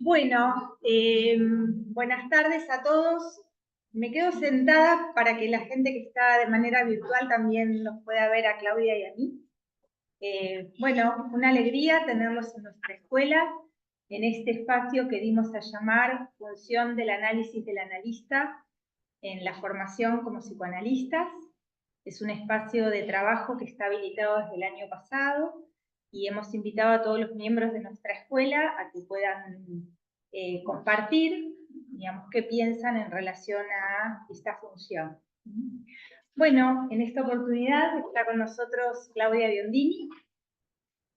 Bueno, buenas tardes a todos. Me quedo sentada para que la gente que está de manera virtual también nos pueda ver a Claudia y a mí. Bueno, una alegría tenerlos en nuestra escuela, en este espacio que dimos a llamar Función del Análisis del Analista en la formación como psicoanalistas. Es un espacio de trabajo que está habilitado desde el año pasado y hemos invitado a todos los miembros de nuestra escuela a que puedan compartir, digamos, qué piensan en relación a esta función. Bueno, en esta oportunidad está con nosotros Claudia Biondini,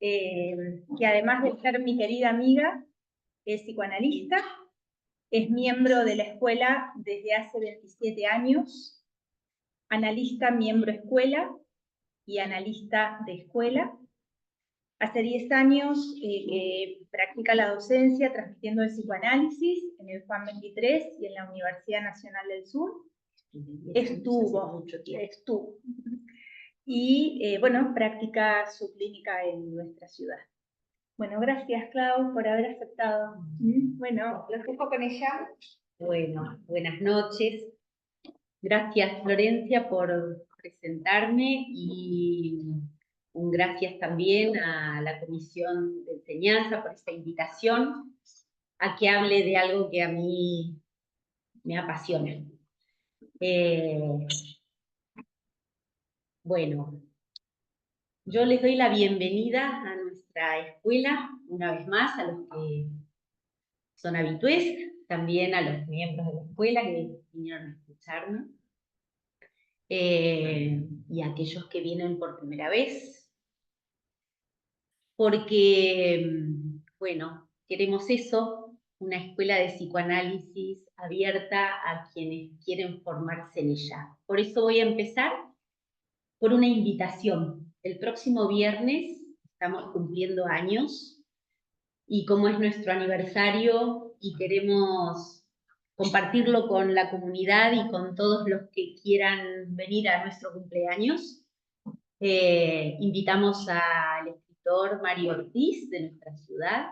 que además de ser mi querida amiga, es psicoanalista, es miembro de la escuela desde hace 27 años, analista miembro escuela y analista de escuela. Hace 10 años que practica la docencia transmitiendo el psicoanálisis en el Juan 23 y en la Universidad Nacional del Sur. Estuvo. Y bueno, practica su clínica en nuestra ciudad. Bueno, gracias, Clau, por haber aceptado. Bueno, los dejo con ella. Bueno, buenas noches. Gracias, Florencia, por presentarme y un gracias también a la Comisión de Enseñanza por esta invitación a que hable de algo que a mí me apasiona. Bueno, yo les doy la bienvenida a nuestra escuela, una vez más, a los que son habitués, también a los miembros de la escuela que vinieron a escucharnos. Y a aquellos que vienen por primera vez, porque, bueno, queremos eso, una escuela de psicoanálisis abierta a quienes quieren formarse en ella. Por eso voy a empezar por una invitación. El próximo viernes estamos cumpliendo años, y como es nuestro aniversario y queremos compartirlo con la comunidad y con todos los que quieran venir a nuestro cumpleaños, invitamos al escritor Mario Ortiz de nuestra ciudad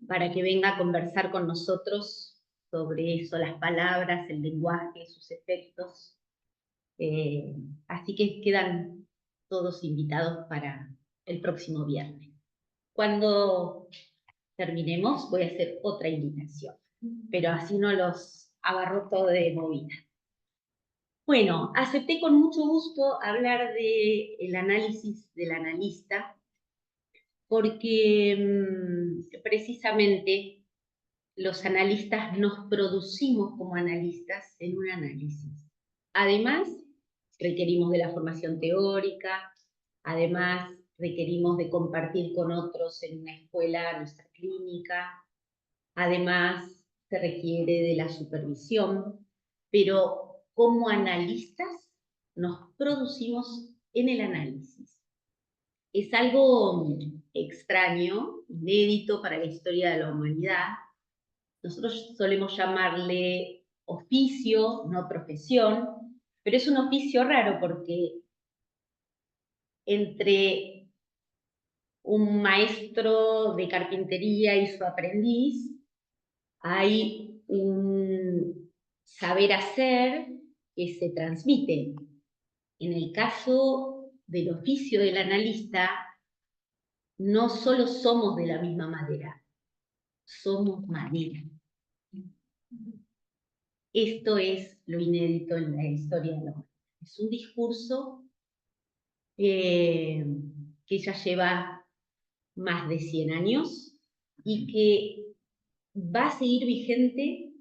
para que venga a conversar con nosotros sobre eso, las palabras, el lenguaje, sus efectos. Así que quedan todos invitados para el próximo viernes. Cuando terminemos voy a hacer otra invitación, pero así no los abarroto de movida. Bueno, acepté con mucho gusto hablar del análisis del analista, porque precisamente los analistas nos producimos como analistas en un análisis. Además, requerimos de la formación teórica, además requerimos de compartir con otros en una escuela nuestra clínica, además se requiere de la supervisión, pero como analistas nos producimos en el análisis. Es algo extraño, inédito para la historia de la humanidad. Nosotros solemos llamarle oficio, no profesión, pero es un oficio raro porque entre un maestro de carpintería y su aprendiz hay un saber hacer que se transmite. En el caso del oficio del analista, no solo somos de la misma madera, somos madera. Esto es lo inédito en la historia de la humanidad. Es un discurso que ya lleva más de 100 años y que va a seguir vigente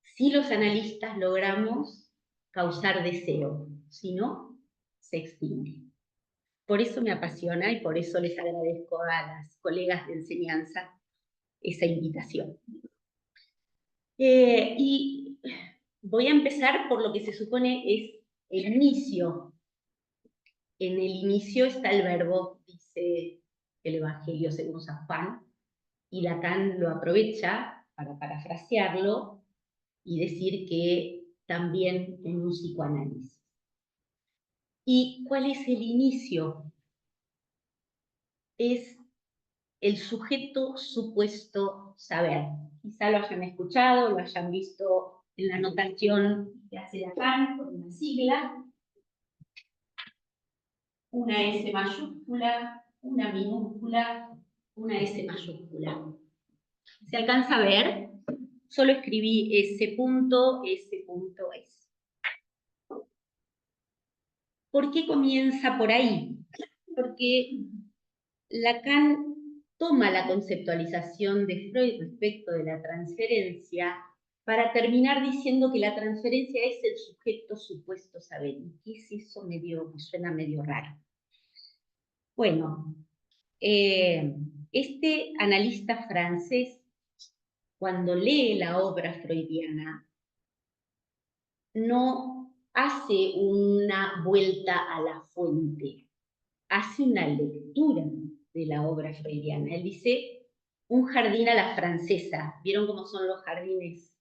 si los analistas logramos causar deseo, si no, se extingue. Por eso me apasiona y por eso les agradezco a las colegas de enseñanza esa invitación. Y voy a empezar por lo que se supone es el inicio. En el inicio está el verbo, dice el Evangelio según San Juan, y Lacan lo aprovecha para parafrasearlo y decir que también en un psicoanálisis. ¿Y cuál es el inicio? Es el sujeto supuesto saber. Quizá lo hayan escuchado, lo hayan visto en la notación que hace Lacan con una sigla, una S mayúscula, una minúscula, una S mayúscula. ¿Se alcanza a ver? Solo escribí S punto, S punto, S. ¿Por qué comienza por ahí? Porque Lacan toma la conceptualización de Freud respecto de la transferencia para terminar diciendo que la transferencia es el sujeto supuesto saber. ¿Y qué es eso? Me suena medio raro. Bueno, este analista francés, cuando lee la obra freudiana, no hace una vuelta a la fuente, hace una lectura de la obra freudiana. Él dice, un jardín a la francesa. ¿Vieron cómo son los jardines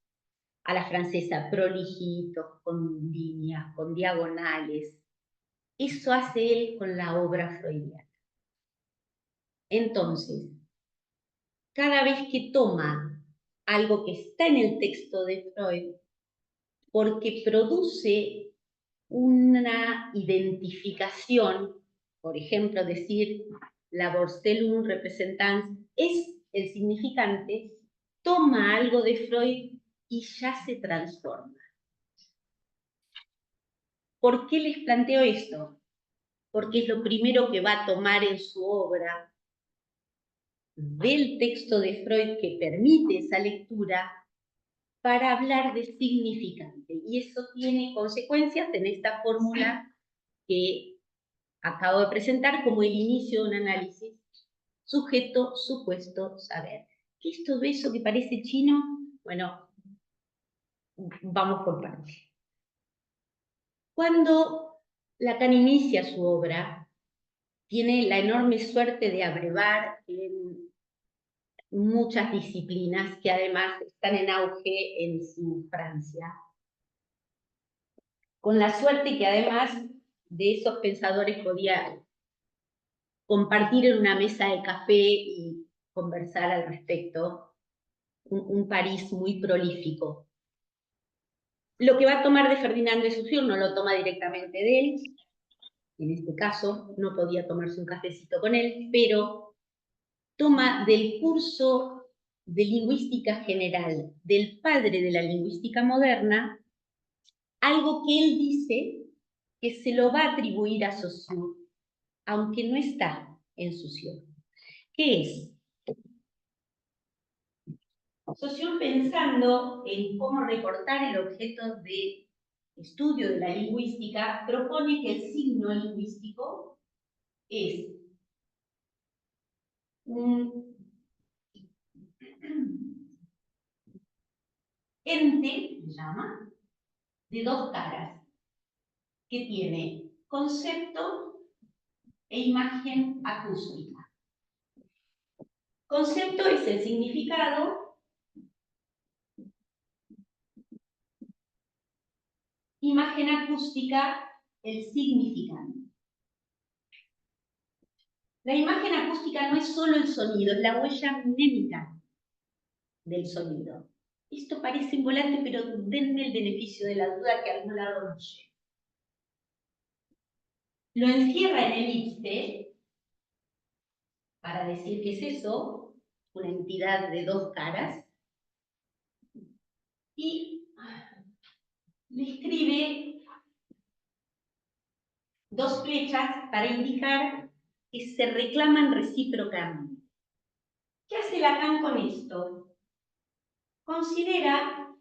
a la francesa? Prolijitos, con líneas, con diagonales. Eso hace él con la obra freudiana. Entonces, cada vez que toma algo que está en el texto de Freud, porque produce una identificación, por ejemplo, decir la Vorstellung Repräsentanz es el significante, toma algo de Freud y ya se transforma. ¿Por qué les planteo esto? Porque es lo primero que va a tomar en su obra del texto de Freud que permite esa lectura para hablar de significante. Y eso tiene consecuencias en esta fórmula que acabo de presentar como el inicio de un análisis. Sujeto, supuesto, saber. ¿Qué es todo eso que parece chino? Bueno, vamos por partes. Cuando Lacan inicia su obra, tiene la enorme suerte de abrevar en muchas disciplinas que además están en auge en Francia. Con la suerte que además de esos pensadores podía compartir en una mesa de café y conversar al respecto, un París muy prolífico. Lo que va a tomar de Ferdinand de Saussure no lo toma directamente de él, en este caso no podía tomarse un cafecito con él, pero toma del curso de lingüística general del padre de la lingüística moderna, algo que él dice que se lo va a atribuir a Saussure, aunque no está en Saussure. ¿Qué es? Saussure, pensando en cómo recortar el objeto de estudio de la lingüística, propone que el signo lingüístico es un ente, se llama, de dos caras, que tiene concepto e imagen acústica. Concepto es el significado, imagen acústica, el significante. La imagen acústica no es solo el sonido, es la huella mnémica del sonido. Esto parece volante, pero denme el beneficio de la duda que a algún lado nos lleve. Lo encierra en elipse para decir que es eso, una entidad de dos caras, y le escribe dos flechas para indicar que se reclaman recíprocamente. ¿Qué hace Lacan con esto? Considera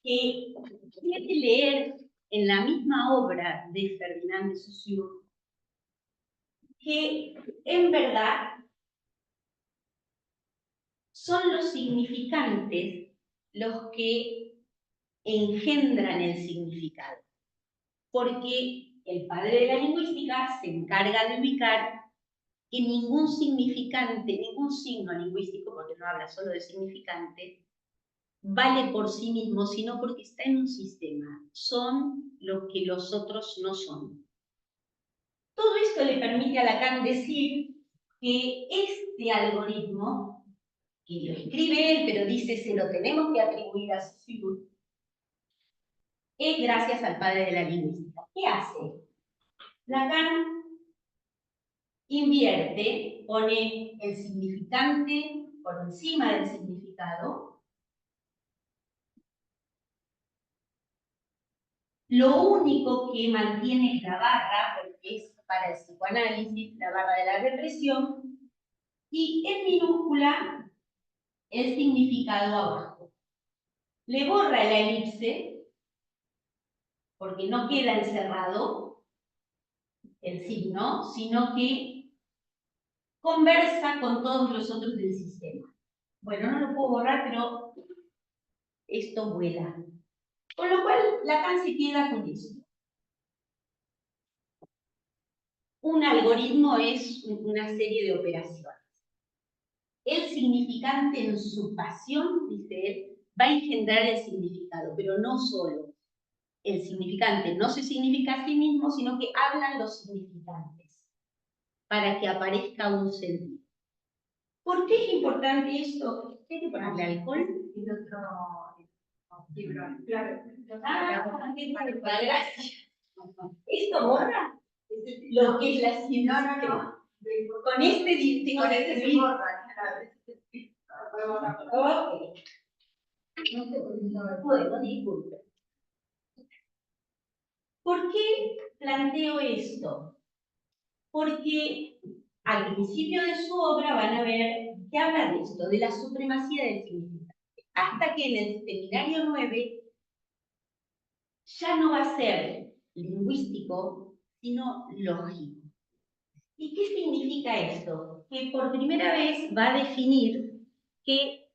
que quiere leer en la misma obra de Ferdinand de Saussure que en verdad son los significantes los que engendran el significado, porque el padre de la lingüística se encarga de ubicar que ningún significante, ningún signo lingüístico, porque no habla solo de significante, vale por sí mismo, sino porque está en un sistema. Son lo que los otros no son. Todo esto le permite a Lacan decir que este algoritmo, que lo escribe él, pero dice se lo tenemos que atribuir a Saussure, es gracias al padre de la lingüística. ¿Qué hace? Lacan invierte, pone el significante por encima del significado. Lo único que mantiene es la barra, porque es para el psicoanálisis, la barra de la represión, y en minúscula el significado abajo. Le borra la elipse, porque no queda encerrado el signo, sino que conversa con todos los otros del sistema. Bueno, no lo puedo borrar, pero esto vuela. Con lo cual, Lacan se queda con esto. Un algoritmo es una serie de operaciones. El significante en su pasión, dice él, va a engendrar el significado, pero no solo. El significante no se significa a sí mismo, sino que hablan los significantes para que aparezca un sentido. ¿Por qué es importante esto? ¿Hay que ponerle alcohol? Y otro libro, claro. Gracias. ¿Esto borra? Lo que es la ciencia. No. Con este tengo que escribir. Ok. Bueno, disculpe. ¿Por qué planteo esto? Porque al principio de su obra van a ver que habla de esto, de la supremacía del significante. Hasta que en el seminario 9 ya no va a ser lingüístico, sino lógico. ¿Y qué significa esto? Que por primera vez va a definir que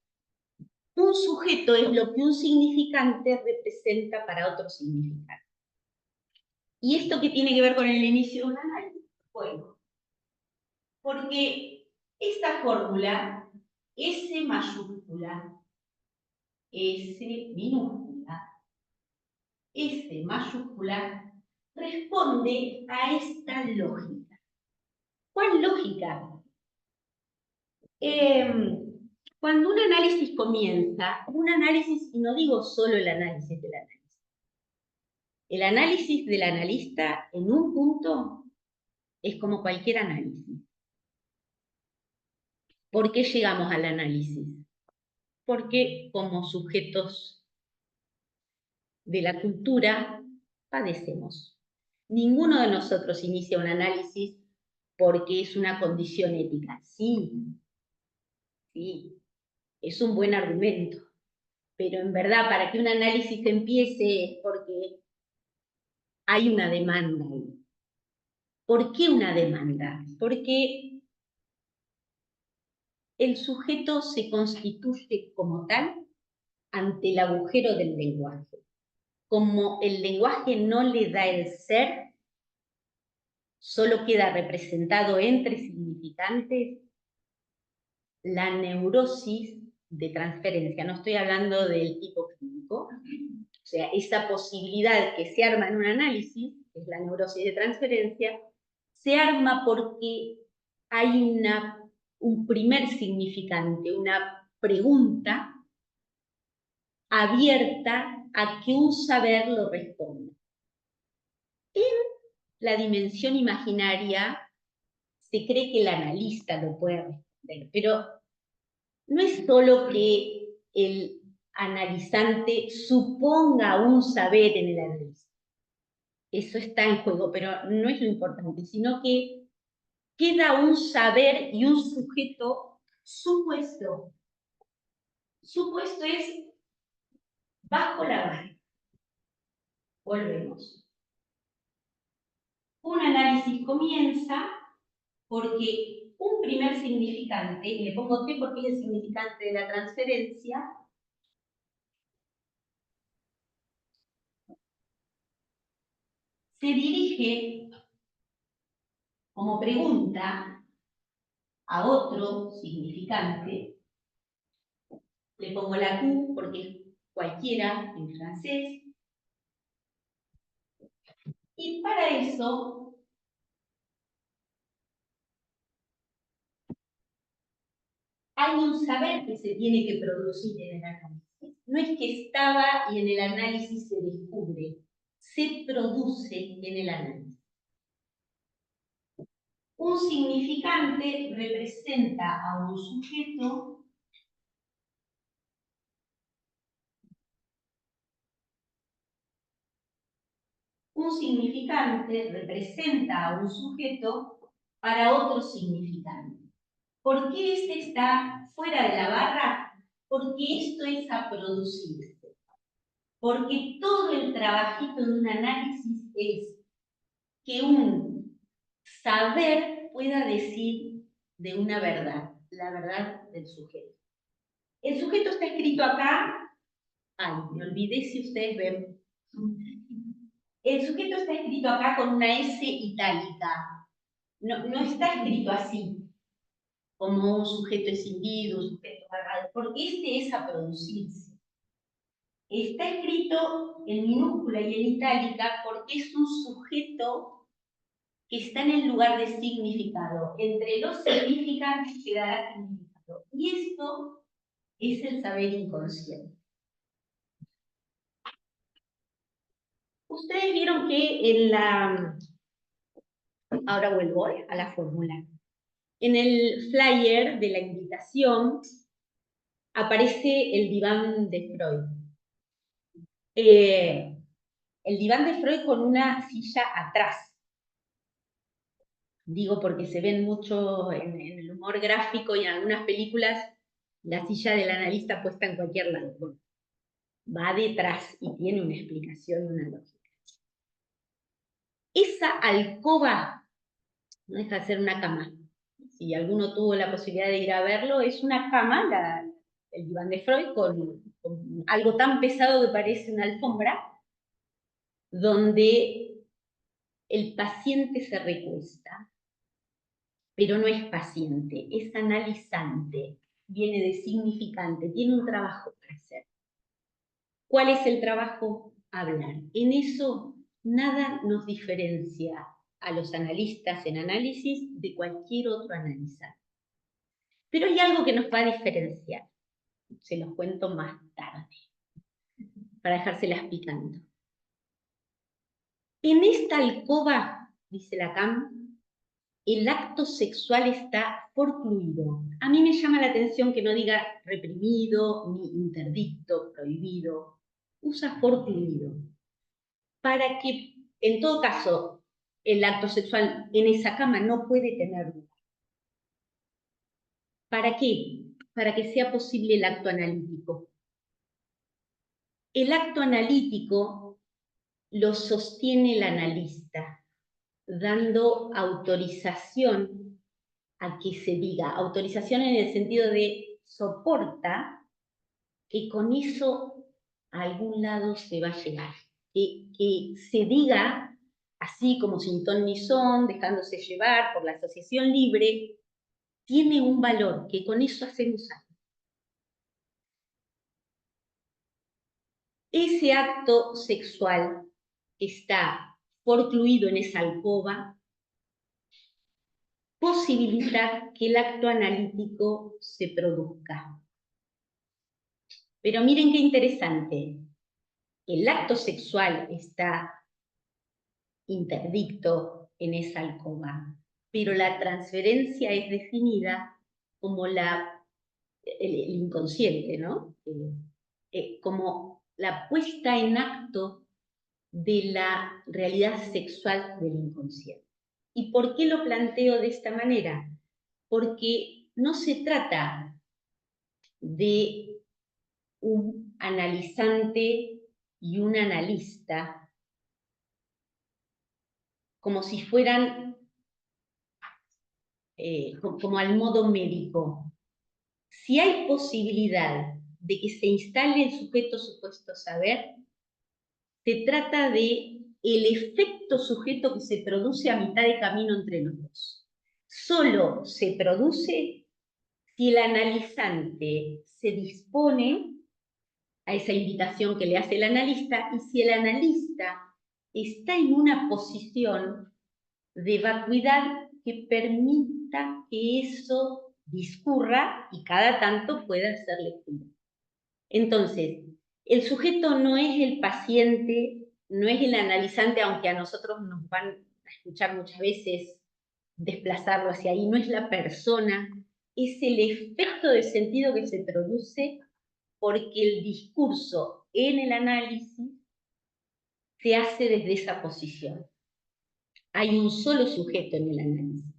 un sujeto es lo que un significante representa para otro significante. ¿Y esto qué tiene que ver con el inicio de un análisis? Bueno, porque esta fórmula, S mayúscula, S minúscula, S mayúscula, responde a esta lógica. ¿Cuál lógica? Cuando un análisis comienza, un análisis, y no digo solo el análisis del análisis, el análisis del analista en un punto es como cualquier análisis. ¿Por qué llegamos al análisis? Porque como sujetos de la cultura padecemos. Ninguno de nosotros inicia un análisis porque es una condición ética. Sí, es un buen argumento. Pero en verdad, para que un análisis empiece es porque hay una demanda ahí. ¿Por qué una demanda? Porque el sujeto se constituye como tal ante el agujero del lenguaje. Como el lenguaje no le da el ser, solo queda representado entre significantes la neurosis de transferencia. No estoy hablando del tipo clínico. O sea, esa posibilidad que se arma en un análisis, que es la neurosis de transferencia, se arma porque hay un primer significante, una pregunta abierta a que un saber lo responda. En la dimensión imaginaria se cree que el analista lo puede responder, pero no es solo que el analizante suponga un saber en el análisis. Eso está en juego, pero no es lo importante, sino que queda un saber y un sujeto supuesto. Supuesto es bajo la barra. Volvemos. Un análisis comienza porque un primer significante, y le pongo T porque es el significante de la transferencia, se dirige como pregunta a otro significante. Le pongo la Q porque es cualquiera en francés. Y para eso hay un saber que se tiene que producir en el análisis. No es que estaba y en el análisis se descubre, se produce en el análisis. Un significante representa a un sujeto para otro significante. ¿Por qué este está fuera de la barra? Porque esto es a producirse. Porque todo el trabajito de un análisis es que un saber pueda decir de una verdad, la verdad del sujeto. El sujeto está escrito acá. Ay, me olvidé si ustedes ven. El sujeto está escrito acá con una S itálica. No está escrito así, como un sujeto escindido, un sujeto agarrado, porque este es a producirse. Está escrito en minúscula y en itálica porque es un sujeto que está en el lugar de significado. Entre los significantes quedará significado. Y esto es el saber inconsciente. Ustedes vieron que en la... Ahora vuelvo a la fórmula. En el flyer de la invitación aparece el diván de Freud. El diván de Freud con una silla atrás. Digo porque se ven mucho en el humor gráfico y en algunas películas la silla del analista puesta en cualquier lado. Bueno, va detrás y tiene una explicación, una lógica. Esa alcoba no deja de ser una cama. Si alguno tuvo la posibilidad de ir a verlo, es una cama, el diván de Freud, con algo tan pesado que parece una alfombra, donde el paciente se recuesta, pero no es paciente, es analizante, viene de significante, tiene un trabajo para hacer. ¿Cuál es el trabajo? Hablar. En eso nada nos diferencia a los analistas en análisis de cualquier otro analizante. Pero hay algo que nos va a diferenciar. Se los cuento más tarde, para dejárselas picando. En esta alcoba, dice Lacan, el acto sexual está forcluido. A mí me llama la atención que no diga reprimido, ni interdicto, prohibido. Usa forcluido. Para que, en todo caso, el acto sexual en esa cama no puede tener lugar. ¿Para qué? Para que sea posible el acto analítico. El acto analítico lo sostiene el analista, dando autorización a que se diga, autorización en el sentido de soporta que con eso a algún lado se va a llegar, que se diga así como sin ton ni son, dejándose llevar por la asociación libre, tiene un valor, que con eso hacemos algo. Ese acto sexual está forcluido en esa alcoba, posibilita que el acto analítico se produzca. Pero miren qué interesante, el acto sexual está interdicto en esa alcoba, pero la transferencia es definida como el inconsciente, ¿no? Como la puesta en acto de la realidad sexual del inconsciente. ¿Y por qué lo planteo de esta manera? Porque no se trata de un analizante y un analista como si fueran como al modo médico. Si hay posibilidad de que se instale el sujeto supuesto saber, se trata de el efecto sujeto que se produce a mitad de camino entre los dos. Solo se produce si el analizante se dispone a esa invitación que le hace el analista y si el analista está en una posición de vacuidad que permita que eso discurra y cada tanto pueda hacer lectura. Entonces, el sujeto no es el paciente, no es el analizante, aunque a nosotros nos van a escuchar muchas veces desplazarlo hacia ahí, no es la persona, es el efecto de sentido que se produce porque el discurso en el análisis se hace desde esa posición. Hay un solo sujeto en el análisis,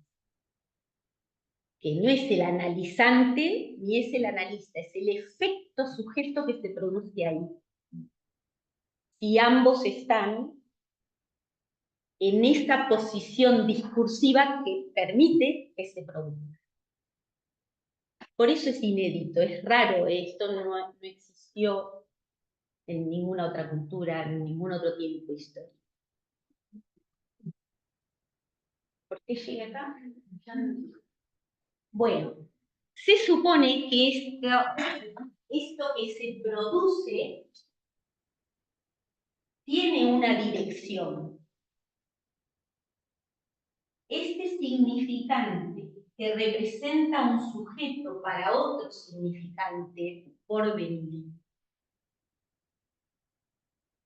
que no es el analizante ni es el analista, es el efecto sujeto que se produce ahí. Si ambos están en esa posición discursiva que permite que se produzca. Por eso es inédito, es raro, esto no existió en ninguna otra cultura, en ningún otro tiempo histórico. ¿Por qué llega acá? Bueno, se supone que esto que se produce tiene una dirección. Este significante que representa un sujeto para otro significante por venir,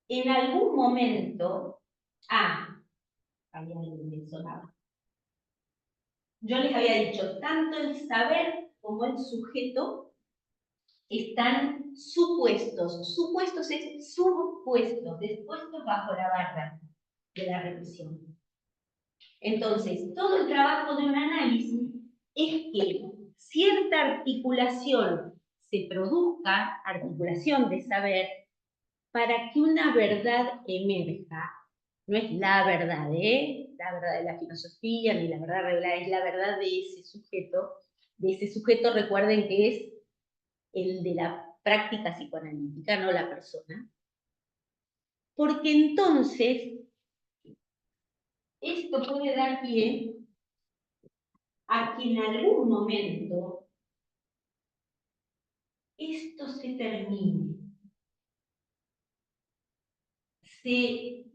en algún momento, había algo que me sonaba. Yo les había dicho, tanto el saber como el sujeto están supuestos. Supuestos es supuestos, dispuestos bajo la barra de la revisión. Entonces, todo el trabajo de un análisis es que cierta articulación se produzca, articulación de saber, para que una verdad emerja. No es la verdad, la verdad de la filosofía, ni la verdad revelada, es la verdad de ese sujeto. De ese sujeto, recuerden que es el de la práctica psicoanalítica, no la persona. Porque entonces, esto puede dar pie a que en algún momento esto se termine, se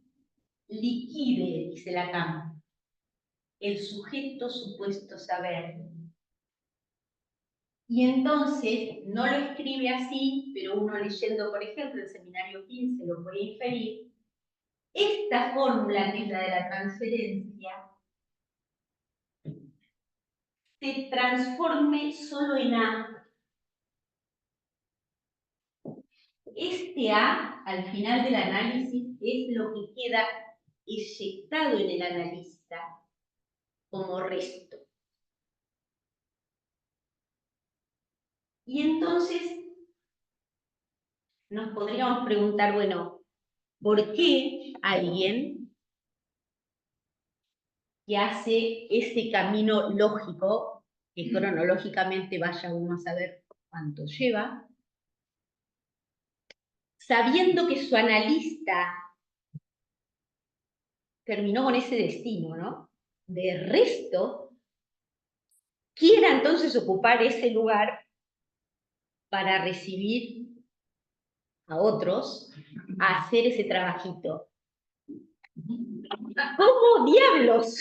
liquide, dice Lacan, el sujeto supuesto saber. Y entonces, no lo escribe así, pero uno leyendo, por ejemplo, el seminario 15 lo puede inferir, esta fórmula, que es la de la transferencia, se transforme solo en A. Este A, al final del análisis, es lo que queda eyectado en el analista como resto. Y entonces nos podríamos preguntar, bueno, ¿por qué alguien que hace ese camino lógico, que cronológicamente vaya uno a saber cuánto lleva, sabiendo que su analista terminó con ese destino, ¿no? De resto, quiera entonces ocupar ese lugar para recibir a otros a hacer ese trabajito? ¿Cómo diablos?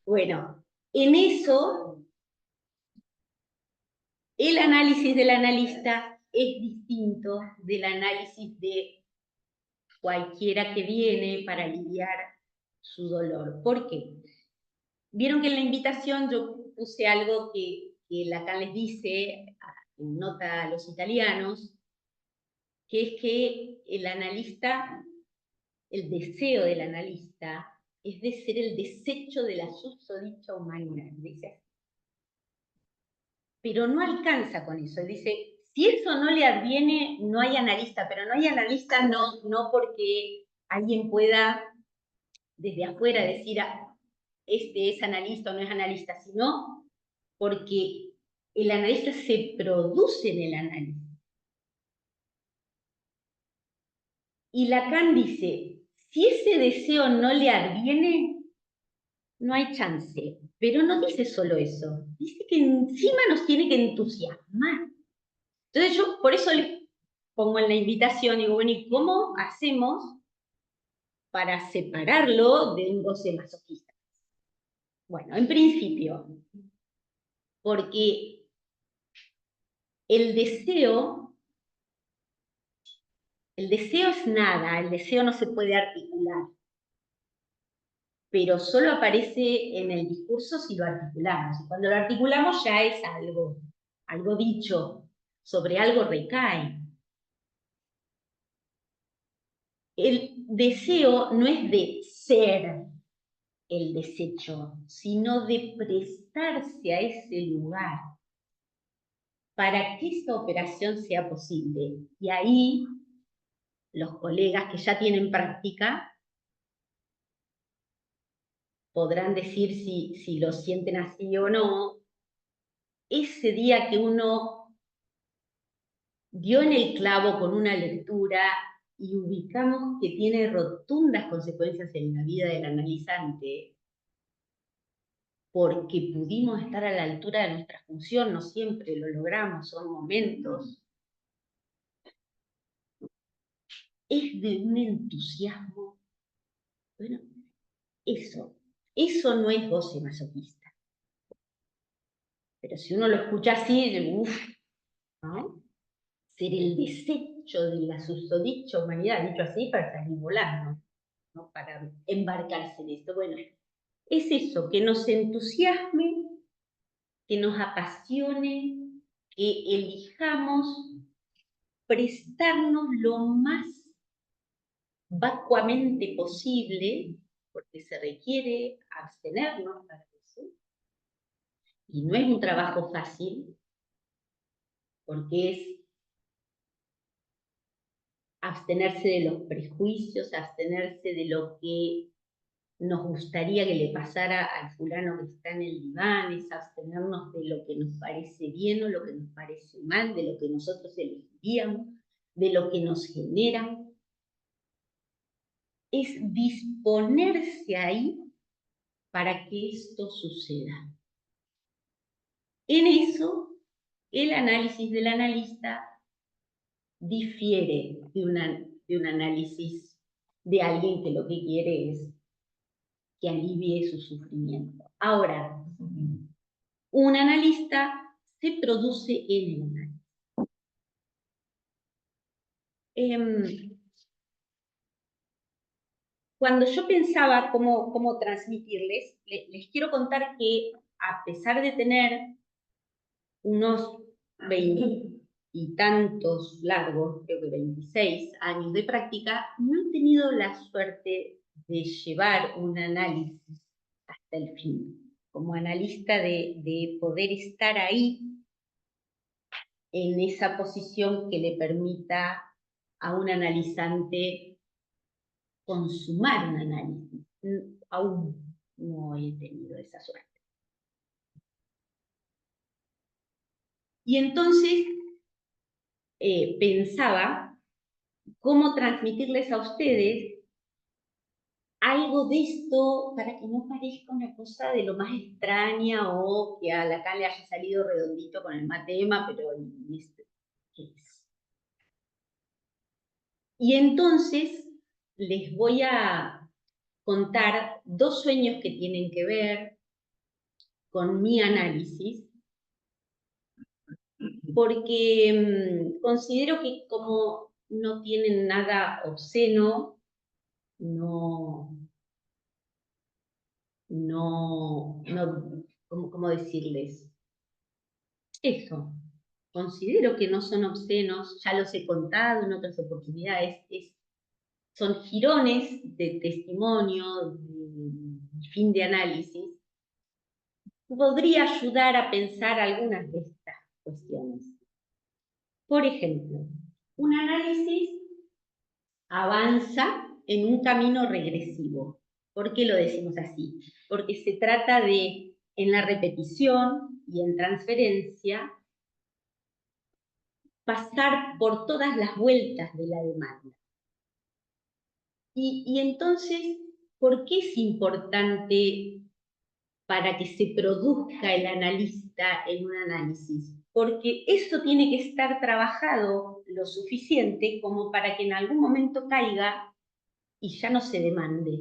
Bueno, en eso el análisis del analista es distinto del análisis de cualquiera que viene para aliviar su dolor. ¿Por qué? Vieron que en la invitación yo puse algo que Lacan les dice, en nota a los italianos, que es que el analista, el deseo del analista, es de ser el desecho de la susodicha humanidad, dice así. Pero no alcanza con eso, dice, si eso no le adviene, no hay analista, pero no hay analista no porque alguien pueda desde afuera decir, este es analista o no es analista, sino porque el analista se produce en el análisis. Y Lacan dice, si ese deseo no le adviene, no hay chance. Pero no dice solo eso, dice que encima nos tiene que entusiasmar. Entonces yo por eso les pongo en la invitación y digo, bueno, ¿y cómo hacemos para separarlo de un goce masoquista? Bueno, en principio, porque el deseo es nada, el deseo no se puede articular, pero solo aparece en el discurso si lo articulamos. Y cuando lo articulamos ya es algo dicho, sobre algo recae. El deseo no es de ser el desecho, sino de prestarse a ese lugar para que esta operación sea posible. Y ahí los colegas que ya tienen práctica podrán decir si lo sienten así o no. Ese día que uno dio en el clavo con una lectura y ubicamos que tiene rotundas consecuencias en la vida del analizante, porque pudimos estar a la altura de nuestra función, no siempre lo logramos, son momentos. Es de un entusiasmo. Bueno, eso no es goce masoquista. Pero si uno lo escucha así, uff, ¿no? Ser el desecho de la susodicha humanidad, dicho así, para salir volando, ¿no? Para embarcarse en esto. Bueno, es eso, que nos entusiasme, que nos apasione, que elijamos prestarnos lo más vacuamente posible, porque se requiere abstenernos para eso. Y no es un trabajo fácil, porque es abstenerse de los prejuicios, abstenerse de lo que nos gustaría que le pasara al fulano que está en el diván, es abstenernos de lo que nos parece bien o lo que nos parece mal, de lo que nosotros elegiríamos, de lo que nos genera. Es disponerse ahí para que esto suceda. En eso, el análisis del analista difiere de un análisis de alguien que lo que quiere es que alivie su sufrimiento. Ahora, un analista se produce en el análisis. Cuando yo pensaba cómo transmitirles, les quiero contar que a pesar de tener unos 20 y tantos largos, creo que 26 años de práctica, no he tenido la suerte de llevar un análisis hasta el fin. Como analista de poder estar ahí en esa posición que le permita a un analizante consumar un análisis. Aún no he tenido esa suerte. Y entonces pensaba cómo transmitirles a ustedes algo de esto para que no parezca una cosa de lo más extraña o que a Lacan le haya salido redondito con el matema, pero ¿qué es? Y entonces les voy a contar dos sueños que tienen que ver con mi análisis, porque considero que como no tienen nada obsceno, ¿cómo decirles? Eso, considero que no son obscenos, ya los he contado en otras oportunidades, son jirones de testimonio, de fin de análisis. Podría ayudar a pensar algunas de estas cuestiones. Por ejemplo, un análisis avanza en un camino regresivo. ¿Por qué lo decimos así? Porque se trata de, en la repetición y en transferencia, pasar por todas las vueltas de la demanda. Y entonces, ¿por qué es importante para que se produzca el analista en un análisis? Porque eso tiene que estar trabajado lo suficiente como para que en algún momento caiga y ya no se demande.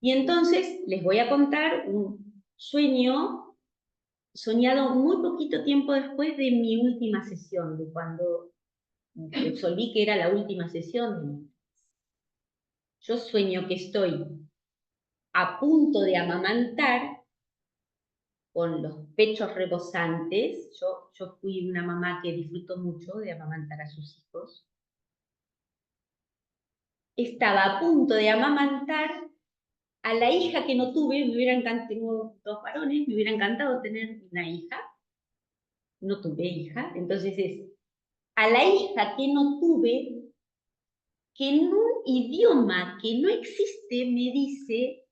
Y entonces les voy a contar un sueño soñado muy poquito tiempo después de mi última sesión, de cuando resolví que era la última sesión. Yo sueño que estoy a punto de amamantar, con los pechos rebosantes. Yo fui una mamá que disfrutó mucho de amamantar a sus hijos. Estaba a punto de amamantar a la hija que no tuve. Me hubiera encantado, tengo 2 varones, me hubiera encantado tener una hija. No tuve hija, entonces es a la hija que no tuve, que en un idioma que no existe me dice: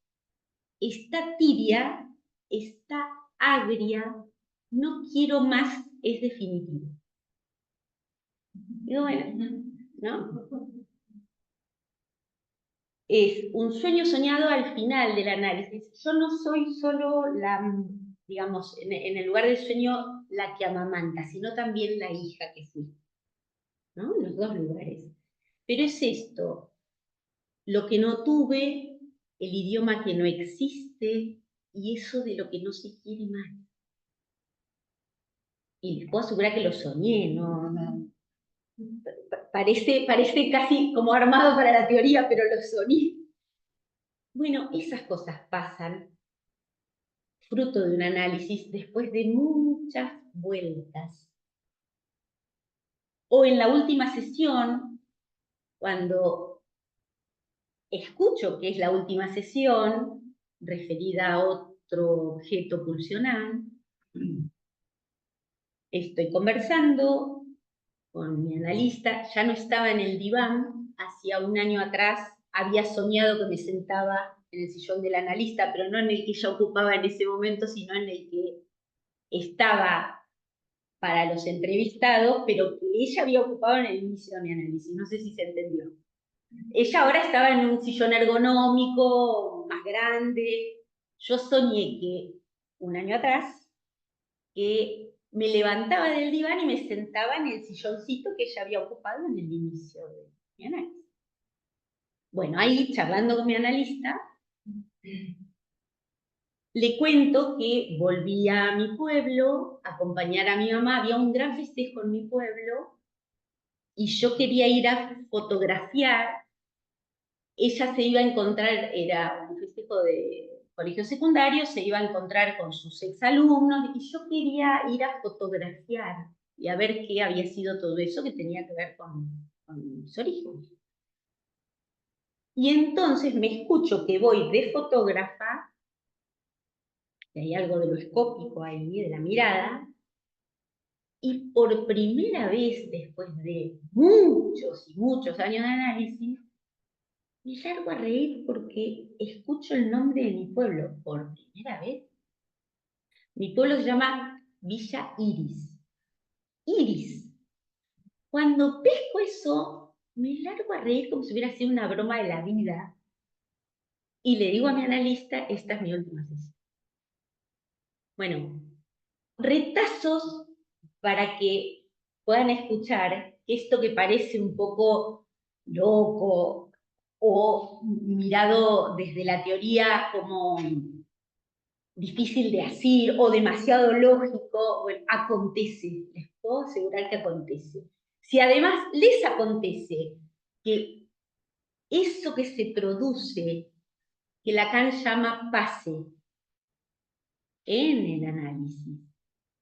está tibia, está agria, no quiero más, es definitivo. Y bueno, ¿no? Es un sueño soñado al final del análisis. Yo no soy solo la, digamos, en el lugar del sueño, la que amamanta, sino también la hija que fui, ¿no? En los 2 lugares. Pero es esto, lo que no tuve, el idioma que no existe, y eso de lo que no se quiere más. Y les puedo asegurar que lo soñé, no. Parece casi como armado para la teoría, pero lo soñé. Bueno, esas cosas pasan, fruto de un análisis después de muchas vueltas. O en la última sesión, cuando escucho que es la última sesión, referida a otro objeto pulsional, estoy conversando con mi analista, ya no estaba en el diván, hacía un año atrás había soñado que me sentaba en el sillón del analista, pero no en el que ella ocupaba en ese momento, sino en el que estaba para los entrevistados, pero que ella había ocupado en el inicio de mi análisis. No sé si se entendió. Ella ahora estaba en un sillón ergonómico más grande. Yo soñé que un año atrás que me levantaba del diván y me sentaba en el silloncito que ella había ocupado en el inicio de mi análisis. Bueno, ahí charlando con mi analista, le cuento que volví a mi pueblo a acompañar a mi mamá. Había un gran festejo en mi pueblo y yo quería ir a fotografiar. Ella se iba a encontrar, era un festejo de colegio secundario, se iba a encontrar con sus exalumnos y yo quería ir a fotografiar y a ver qué había sido todo eso que tenía que ver con mis orígenes. Y entonces me escucho que voy de fotógrafa, que hay algo de lo escópico ahí, de la mirada, y por primera vez después de muchos y muchos años de análisis, me largo a reír porque escucho el nombre de mi pueblo por primera vez. Mi pueblo se llama Villa Iris. Iris. Cuando pesco eso, me largo a reír como si hubiera sido una broma de la vida. Y le digo a mi analista, esta es mi última sesión. Bueno, retazos para que puedan escuchar esto que parece un poco loco o mirado desde la teoría como difícil de decir o demasiado lógico. Bueno, acontece, les puedo asegurar que acontece. Si además les acontece que eso que se produce, que Lacan llama pase en el análisis,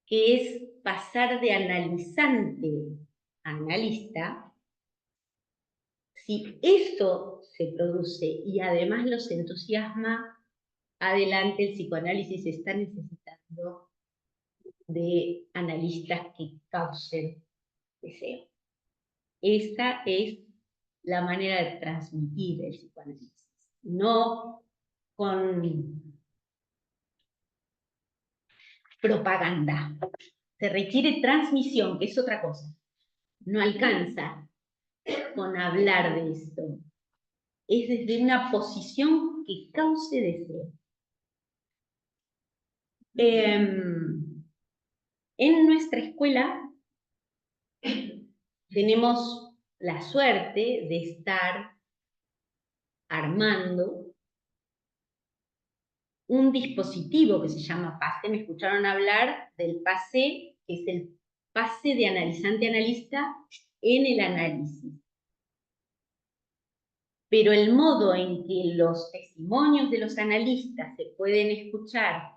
que es pasar de analizante a analista, si eso se produce y además los entusiasma, adelante, el psicoanálisis está necesitando de analistas que causen deseo. Esa es la manera de transmitir el psicoanálisis, no con propaganda. Se requiere transmisión, que es otra cosa. No alcanza con hablar de esto. Es desde una posición que cause deseo. En nuestra escuela tenemos la suerte de estar armando un dispositivo que se llama PASE. Me escucharon hablar del PASE, que es el pase de analizante-analista en el análisis. Pero el modo en que los testimonios de los analistas se pueden escuchar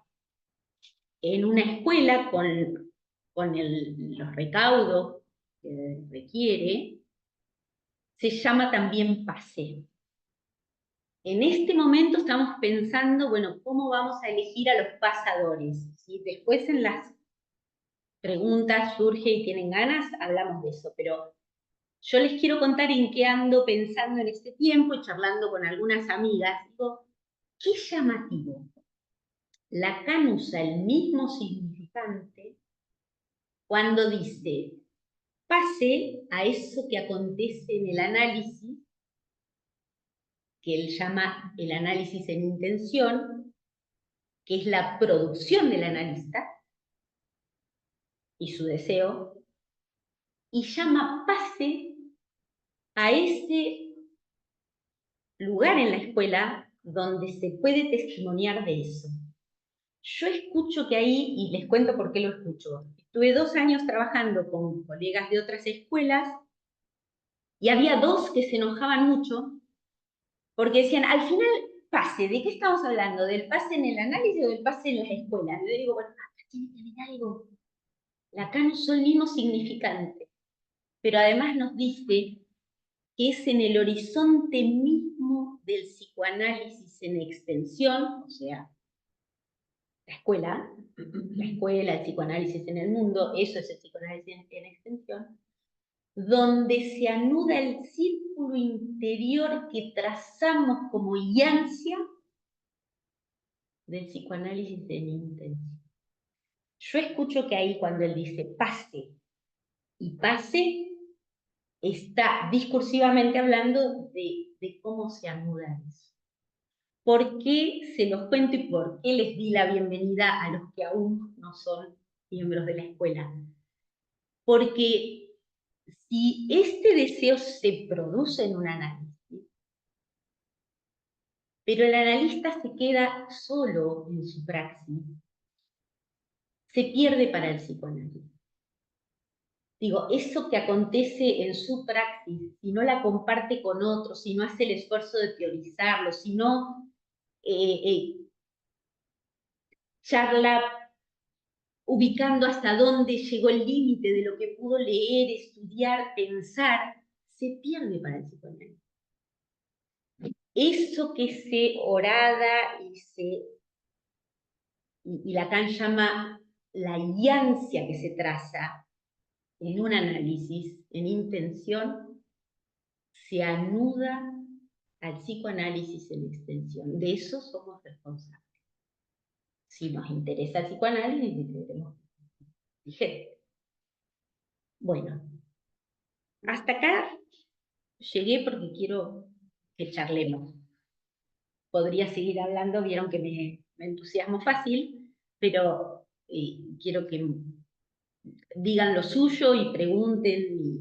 en una escuela con los recaudos que requiere, se llama también PASE. En este momento estamos pensando, bueno, ¿cómo vamos a elegir a los pasadores? ¿Sí? Después en las preguntas surge y tienen ganas, hablamos de eso, pero yo les quiero contar en qué ando pensando en este tiempo y charlando con algunas amigas. Digo, qué llamativo. Lacan usa el mismo significante cuando dice, pase a eso que acontece en el análisis, que él llama el análisis en intención, que es la producción del analista y su deseo, y llama pase a ese lugar en la escuela donde se puede testimoniar de eso. Yo escucho que ahí, y les cuento por qué lo escucho, estuve 2 años trabajando con colegas de otras escuelas y había 2 que se enojaban mucho porque decían, al final, pase, ¿de qué estamos hablando? ¿Del pase en el análisis o del pase en las escuelas? Yo digo, bueno, tiene que haber algo. Lacan usó el mismo significante, pero además nos dice que es en el horizonte mismo del psicoanálisis en extensión, o sea, la escuela, el psicoanálisis en el mundo, eso es el psicoanálisis en extensión, donde se anuda el círculo interior que trazamos como guiancia del psicoanálisis en intención. Yo escucho que ahí cuando él dice pase y pase, está discursivamente hablando de cómo se anuda eso. ¿Por qué se los cuento y por qué les di la bienvenida a los que aún no son miembros de la escuela? Porque si este deseo se produce en un análisis, pero el analista se queda solo en su praxis, se pierde para el psicoanálisis. Digo, eso que acontece en su praxis, si no la comparte con otros, si no hace el esfuerzo de teorizarlo, si no charla ubicando hasta dónde llegó el límite de lo que pudo leer, estudiar, pensar, se pierde para el psicoanálisis. Eso que se orada y Lacan llama la guiancia que se traza en un análisis, en intención, se anuda al psicoanálisis en extensión. De eso somos responsables. Si nos interesa el psicoanálisis, tenemos vigente. Bueno, hasta acá llegué porque quiero que charlemos. Podría seguir hablando, vieron que me entusiasmo fácil, pero quiero que digan lo suyo y pregunten y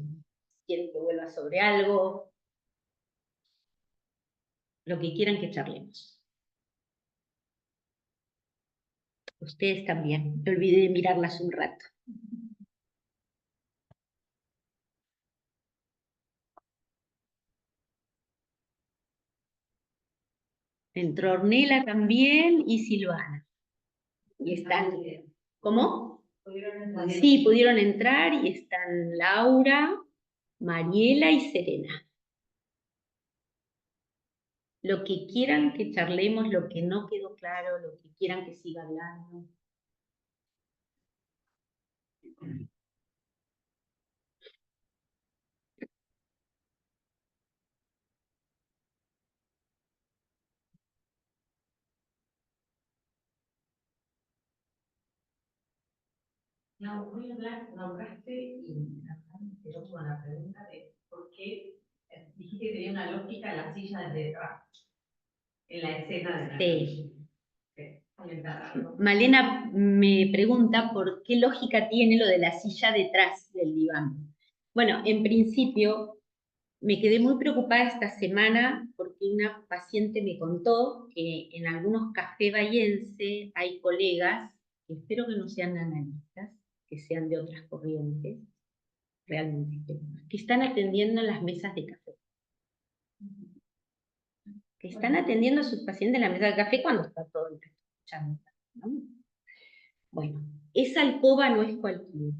quieren que vuelva sobre algo, lo que quieran que charlemos. Ustedes también, me olvidé de mirarlas un rato. Entró Ornella también y Silvana. Y están, ¿cómo? Sí, pudieron entrar y están Laura, Mariela y Serena. Lo que quieran que charlemos, lo que no quedó claro, lo que quieran que siga hablando. No, voy a hablar, nombraste y me quedó con la pregunta de por qué dijiste que tenía una lógica la silla desde detrás, en la escena de la Sí. Malena me pregunta por qué lógica tiene lo de la silla detrás del diván. Bueno, en principio, Me quedé muy preocupada esta semana porque una paciente me contó que en algunos cafés bahiense hay colegas, que espero que no sean analistas, que sean de otras corrientes, realmente espero, que están atendiendo en las mesas de café. Que están atendiendo a sus pacientes en la mesa de café cuando está todo el resto escuchando, ¿no? Bueno, esa alcoba no es cualquiera.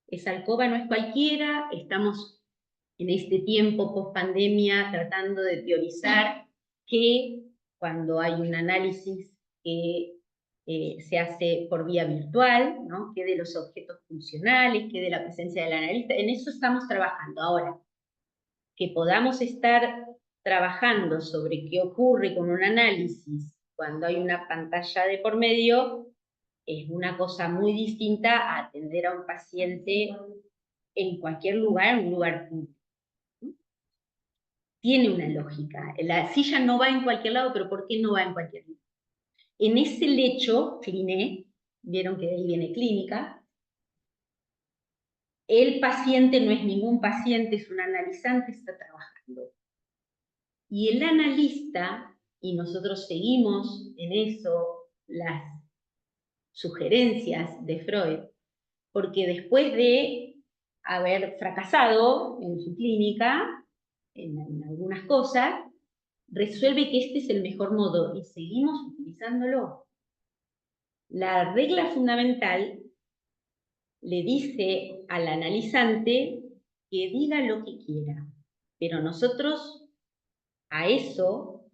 Esa alcoba no es cualquiera, estamos en este tiempo post pandemia tratando de teorizar que cuando hay un análisis que se hace por vía virtual, ¿no? Que de los objetos funcionales, que de la presencia del analista, en eso estamos trabajando. Ahora, que podamos estar trabajando sobre qué ocurre con un análisis cuando hay una pantalla de por medio, es una cosa muy distinta a atender a un paciente en cualquier lugar, en un lugar público. Tiene una lógica. La silla no va en cualquier lado, pero ¿por qué no va en cualquier lado? En ese lecho, cliné, vieron que de ahí viene clínica, el paciente no es ningún paciente, es un analizante, está trabajando. Y el analista, y nosotros seguimos en eso las sugerencias de Freud, porque después de haber fracasado en su clínica, en algunas cosas, resuelve que este es el mejor modo y seguimos utilizándolo. La regla fundamental le dice al analizante que diga lo que quiera, pero nosotros a eso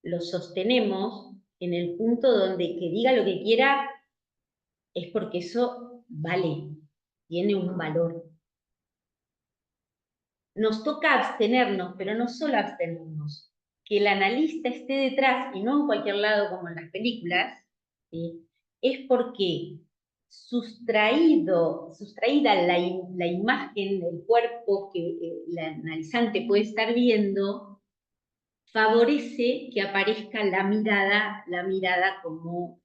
lo sostenemos en el punto donde que diga lo que quiera es porque eso vale, tiene un valor. Nos toca abstenernos, pero no solo abstenernos, que el analista esté detrás y no en cualquier lado como en las películas, ¿sí? Es porque sustraída la imagen del cuerpo que el analizante puede estar viendo, favorece que aparezca la mirada como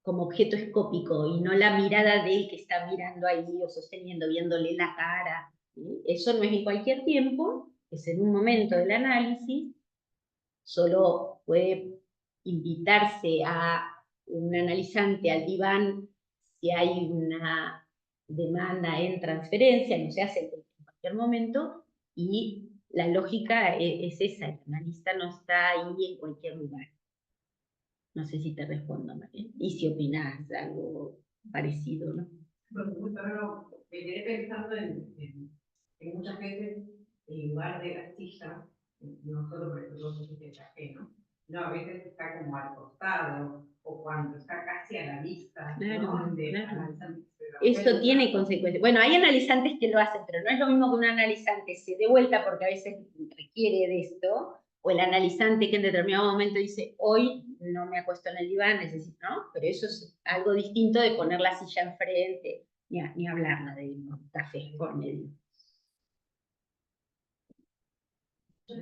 objeto escópico y no la mirada del que está mirando ahí o sosteniendo, viéndole la cara. ¿Sí? Eso no es en cualquier tiempo, es en un momento del análisis, solo puede invitarse a un analizante al diván si hay una demanda en transferencia, no se hace en cualquier momento, y la lógica es esa, el analista no está ahí en cualquier lugar. No sé si te respondo, María. Y si opinás algo parecido, ¿no? Bueno, me quedé pensando en muchas veces en lugar de la silla, no solo por ejemplo el café, ¿no? No, a veces está como al costado, o cuando está casi a la vista, Claro, ¿no? claro. Eso tiene consecuencias. Bueno, hay analizantes que lo hacen, pero no es lo mismo que un analizante se dé vuelta porque a veces requiere de esto, o el analizante que en determinado momento dice, hoy no me acuesto en el diván, necesito, ¿no? Pero eso es algo distinto de poner la silla enfrente, ni hablarla de un café por medio. Yo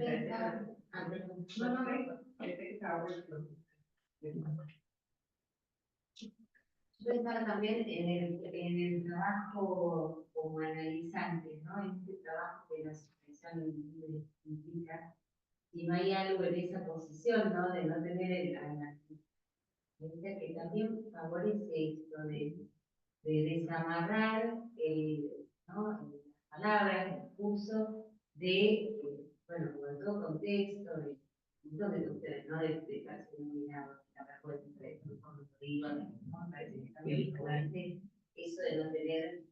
pensaba también en el trabajo como analizante, ¿no? En este trabajo que la asociación implica. Y no hay algo en esa posición, ¿no? De no tener el analista que también favorece esto de desamarrar ¿no? Las palabras, el discurso de, bueno, como en todo contexto, de ustedes, ¿no? De casi denominado, la mejor entre como lo digo, ¿no? Parece que también importante eso de no tener.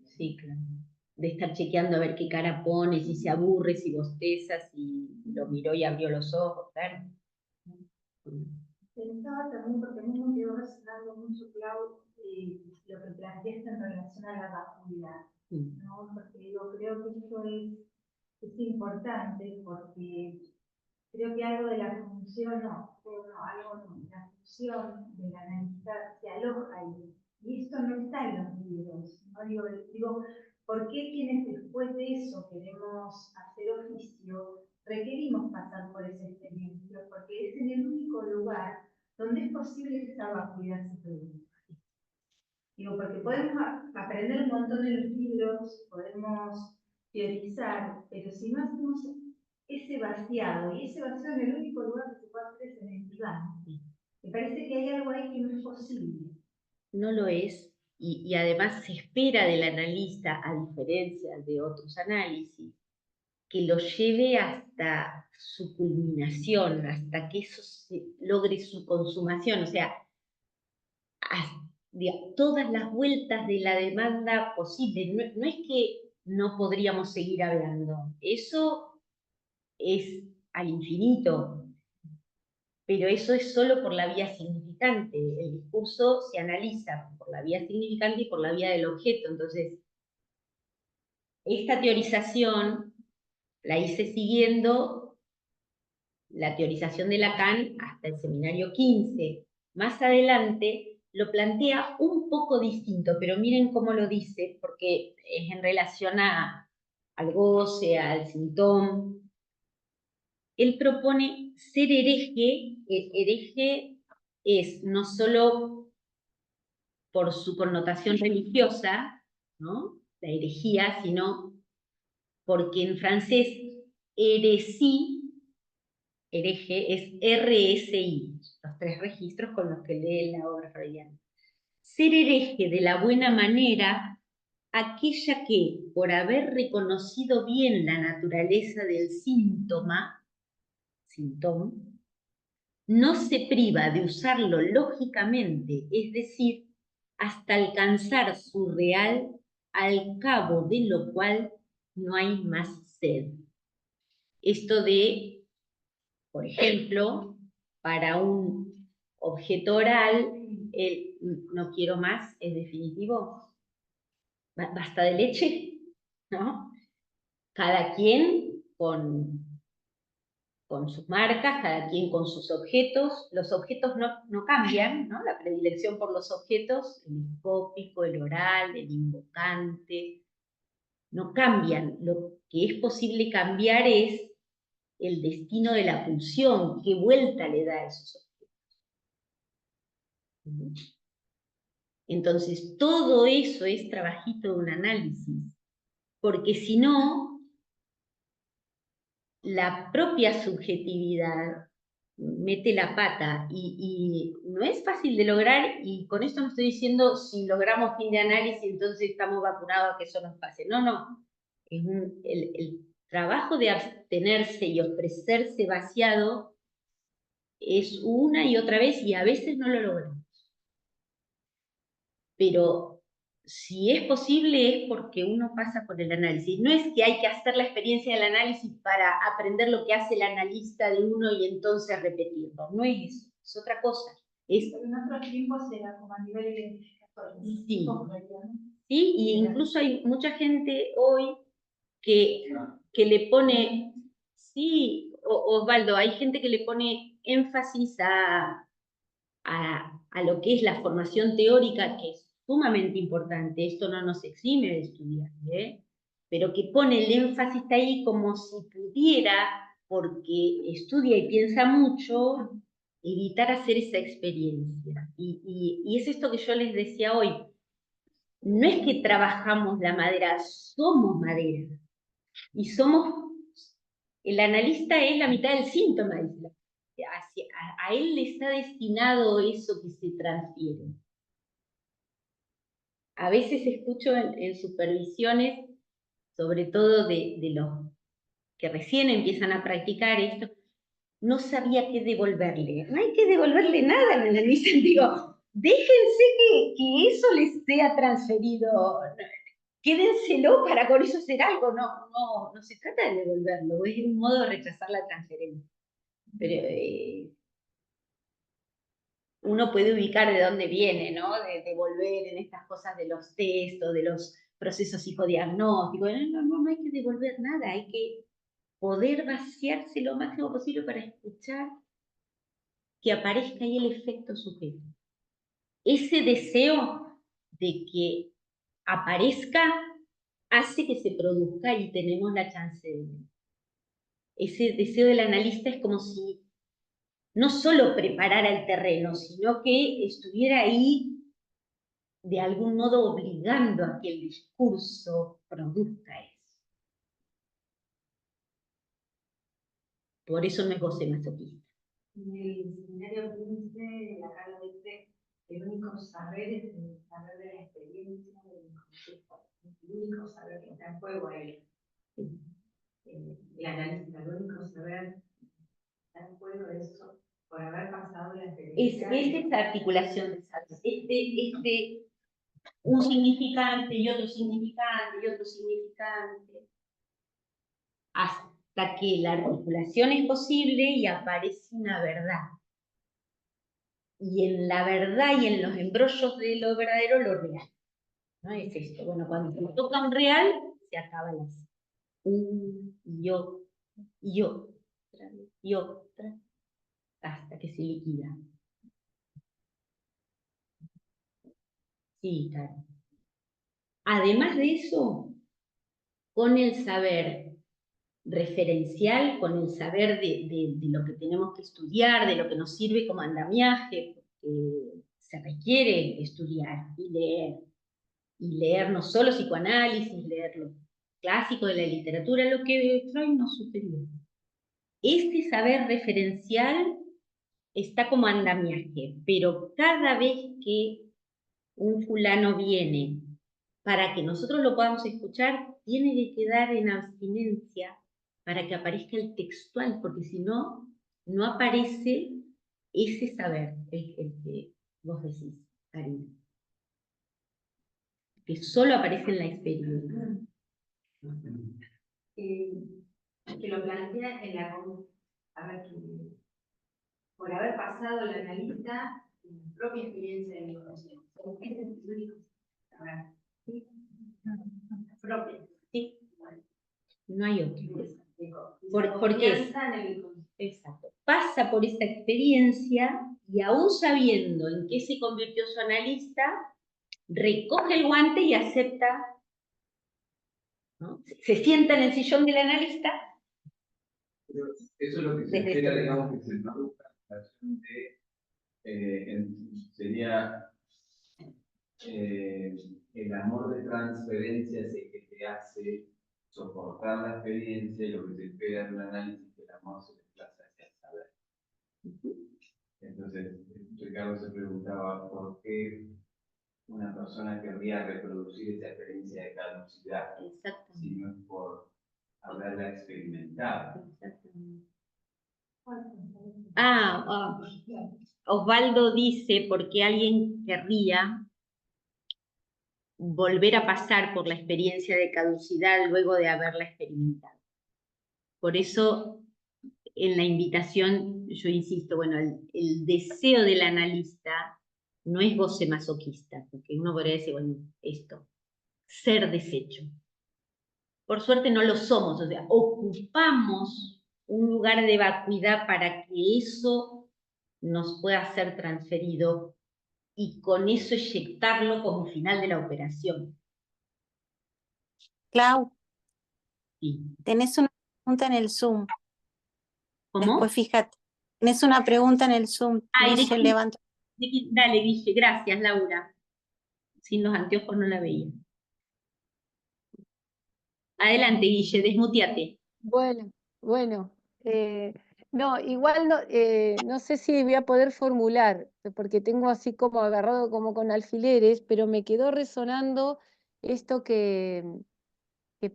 Sí, claro. De estar chequeando a ver qué cara pone, si se aburre, si bosteza, si lo miró y abrió los ojos, claro. Pensaba también, porque a mí me quedó resonando mucho, Clau, lo que planteaste en relación a la vacuidad, ¿no? Porque yo creo que esto es importante porque creo que algo de la función, la función del analista se aloja ahí. Y esto no está en los libros, ¿no? Digo, ¿por qué quienes después de eso queremos hacer oficio, requerimos pasar por esa experiencia? Porque es en el único lugar donde es posible que esa vacuidad se produzca. Digo, porque podemos aprender un montón de los libros, podemos teorizar, pero si no hacemos ese vaciado, y ese vaciado en el único lugar que se puede hacer es en el diván, me parece que hay algo ahí que no es posible. No lo es, y además se espera del analista, a diferencia de otros análisis, que lo lleve hasta su culminación, hasta que eso logre su consumación, o sea, todas las vueltas de la demanda posible. No es que no podríamos seguir hablando, eso es al infinito, pero eso es solo por la vía significante. El discurso se analiza por la vía significante y por la vía del objeto. Entonces, esta teorización la hice siguiendo la teorización de Lacan hasta el seminario 15. Más adelante lo plantea un poco distinto, pero miren cómo lo dice, porque es en relación al goce, al síntoma. Él propone ser hereje. Hereje es no solo por su connotación religiosa, ¿no?, la herejía, sino porque en francés heresí, hereje, es RSI, los 3 registros con los que lee la obra freudiana. Ser hereje de la buena manera, aquella que, por haber reconocido bien la naturaleza del síntoma, no se priva de usarlo lógicamente, es decir, hasta alcanzar su real, al cabo de lo cual no hay más sed. Esto de, por ejemplo, para un objeto oral, el no quiero más es definitivo. Basta de leche, ¿no? Cada quien con sus marcas, cada quien con sus objetos. Los objetos no cambian, ¿no? La predilección por los objetos, el hipópico, el oral, el invocante, no cambian. Lo que es posible cambiar es el destino de la pulsión, qué vuelta le da a esos objetos. Entonces, todo eso es trabajito de un análisis, porque si no, la propia subjetividad mete la pata y no es fácil de lograr, y con esto no estoy diciendo si logramos fin de análisis entonces estamos vacunados a que eso nos pase. No. Es el trabajo de abstenerse y ofrecerse vaciado es una y otra vez, y a veces no lo logramos. Pero si es posible es porque uno pasa por el análisis. No es que hay que hacer la experiencia del análisis para aprender lo que hace el analista de uno y entonces repetirlo. No es eso, es otra cosa. Pero en otros tiempos era como a nivel identificatorio. Sí. Sí, y incluso hay mucha gente hoy que le pone, sí, Osvaldo, hay gente que le pone énfasis a lo que es la formación teórica, que es sumamente importante. Esto no nos exime de estudiar, pero que pone el énfasis ahí como si pudiera, porque estudia y piensa mucho, evitar hacer esa experiencia. Y es esto que yo les decía hoy. No es que trabajamos la madera, somos madera. Y el analista es la mitad del síntoma, a él le está destinado eso que se transfiere. A veces escucho en supervisiones, sobre todo de los que recién empiezan a practicar esto, no sabía qué devolverle. No hay que devolverle nada al analista. Digo, déjense que eso les sea transferido. Quédenselo para con eso hacer algo. No se trata de devolverlo, es un modo de rechazar la transferencia. Pero uno puede ubicar de dónde viene, ¿no? De volver en estas cosas de los test o de los procesos psicodiagnósticos. No hay que devolver nada, hay que poder vaciarse lo máximo posible para escuchar que aparezca ahí el efecto sujeto. Ese deseo de que aparezca hace que se produzca y tenemos la chance de ver. Ese deseo del analista es como si no solo preparara el terreno, sino que estuviera ahí de algún modo obligando a que el discurso produzca eso. Por eso no es goce masoquista. En el seminario 15, la Carla dice que el único saber es el saber de la experiencia del concepto. El único saber que está en juego ahí. El analista, el único saber que está en juego de eso, por haber pasado la experiencia. Es esta articulación de saberes. Un significante y otro significante y otro significante. Hasta que la articulación es posible y aparece una verdad. Y en la verdad y en los embrollos de lo verdadero, lo real. ¿No es esto? Bueno, cuando se toca un real, se acaba la y otra, y otra, hasta que se liquida. Sí, claro. Además de eso, con el saber referencial, con el saber de lo que tenemos que estudiar, de lo que nos sirve como andamiaje, porque se requiere estudiar y leer no solo psicoanálisis, leer lo clásico de la literatura, lo que Freud nos sugirió. Este saber referencial está como andamiaje, pero cada vez que un fulano viene para que nosotros lo podamos escuchar, tiene que quedar en abstinencia para que aparezca el textual, porque si no, no aparece ese saber, el que vos decís, Karina, que solo aparece en la experiencia. Que lo plantea en la... A ver, por haber pasado la analista en la propia experiencia de mi conocimiento. Ese es el único. A ver, ¿sí? Propia. Sí. No hay otro. Porque exacto. Pasa por esa experiencia y aún sabiendo en qué se convirtió su analista, recoge el guante y acepta, ¿no? Se sienta en el sillón del analista. Pero eso es lo que se espera, digamos, que se produzca la relación de, sería el amor de transferencia es el que te hace soportar la experiencia, y lo que se espera en un análisis que el amor se desplaza hacia el saber. Entonces, Ricardo se preguntaba por qué una persona querría reproducir esa experiencia de caducidad, si no es por haberla experimentado. Osvaldo dice por qué alguien querría volver a pasar por la experiencia de caducidad luego de haberla experimentado. Por eso, en la invitación, yo insisto, bueno, el deseo del analista no es goce masoquista, porque uno podría decir, bueno, esto, ser deshecho. Por suerte no lo somos, o sea, ocupamos un lugar de vacuidad para que eso nos pueda ser transferido y con eso eyectarlo como final de la operación. Clau, Sí. tenés una pregunta en el Zoom. ¿Cómo? Después fíjate. Tenés una pregunta en el Zoom. Ay, Guille, levanta. Dale, Guille, gracias, Laura. Sin los anteojos no la veía. Adelante, Guille, desmuteate. Bueno, no, igual no, no sé si voy a poder formular, porque tengo así como agarrado como con alfileres, pero me quedó resonando esto que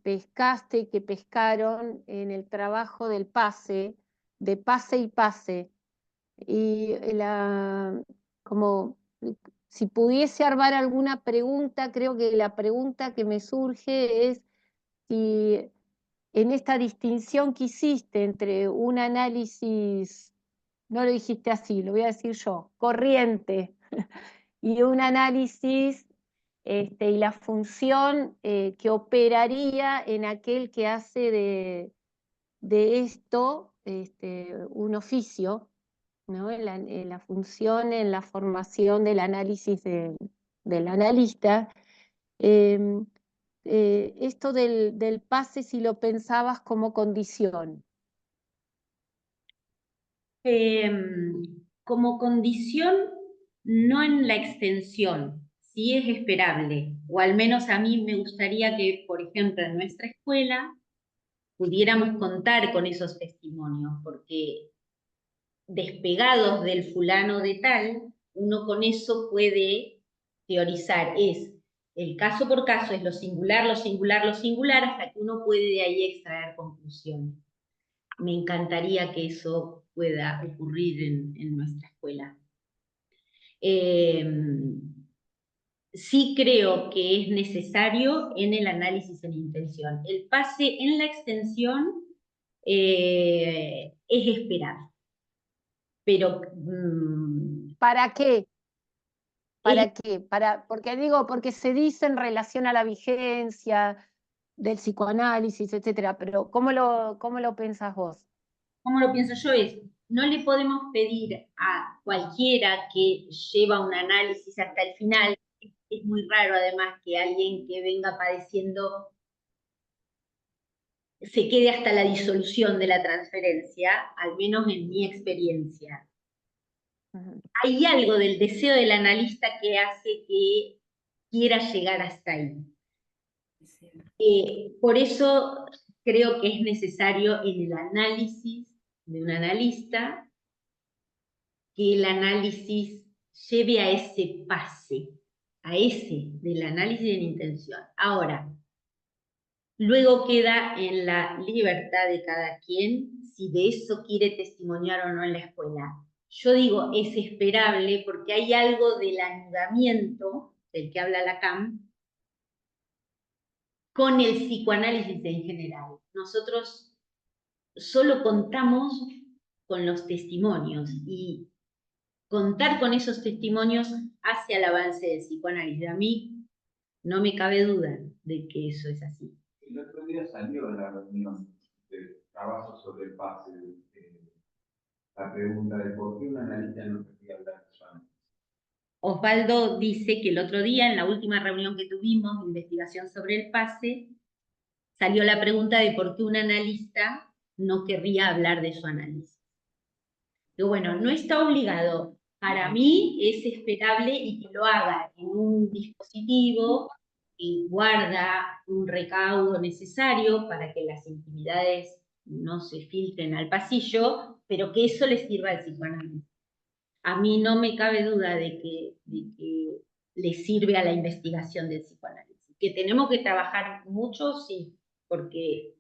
pescaste, que pescaron en el trabajo del pase, de pase y pase. Y como si pudiese armar alguna pregunta, creo que la pregunta que me surge es si en esta distinción que hiciste entre un análisis, no lo dijiste así, lo voy a decir yo, corriente, y un análisis y la función que operaría en aquel que hace de esto un oficio, ¿no? En la función, en la formación del análisis del analista. Esto del pase, si lo pensabas como condición. Como condición, no en la extensión, sí es esperable, o al menos a mí me gustaría que, por ejemplo, en nuestra escuela pudiéramos contar con esos testimonios, porque despegados del fulano de tal, uno con eso puede teorizar, es el caso por caso, es lo singular, lo singular, lo singular, hasta que uno puede de ahí extraer conclusiones. Me encantaría que eso pueda ocurrir en nuestra escuela. Sí creo que es necesario en el análisis en intención. El pase en la extensión es esperado. Pero ¿Para qué? ¿Para qué? Porque se dice en relación a la vigencia del psicoanálisis, etcétera, pero ¿cómo lo pensás vos? ¿Cómo lo pienso yo? No le podemos pedir a cualquiera que lleva un análisis hasta el final. Es muy raro además que alguien que venga padeciendo se quede hasta la disolución de la transferencia, al menos en mi experiencia. Hay algo del deseo del analista que hace que quiera llegar hasta ahí. Por eso creo que es necesario en el análisis de un analista que el análisis lleve a ese pase, a ese del análisis de la intención. Ahora, luego queda en la libertad de cada quien si de eso quiere testimoniar o no en la escuela. Yo digo, es esperable porque hay algo del anudamiento del que habla Lacan con el psicoanálisis en general. Nosotros solo contamos con los testimonios y contar con esos testimonios hace al avance del psicoanálisis. A mí no me cabe duda de que eso es así. El otro día salió en la reunión de trabajo sobre el pase la pregunta de por qué un analista no quería hablar de su análisis. Osvaldo dice que el otro día, en la última reunión que tuvimos de investigación sobre el pase, salió la pregunta de por qué un analista no querría hablar de su análisis. Pero bueno, no está obligado. Para mí es esperable y que lo haga en un dispositivo que guarda un recaudo necesario para que las intimidades no se filtren al pasillo, pero que eso le sirva al psicoanálisis. A mí no me cabe duda de que le sirve a la investigación del psicoanálisis. Que tenemos que trabajar mucho, sí, porque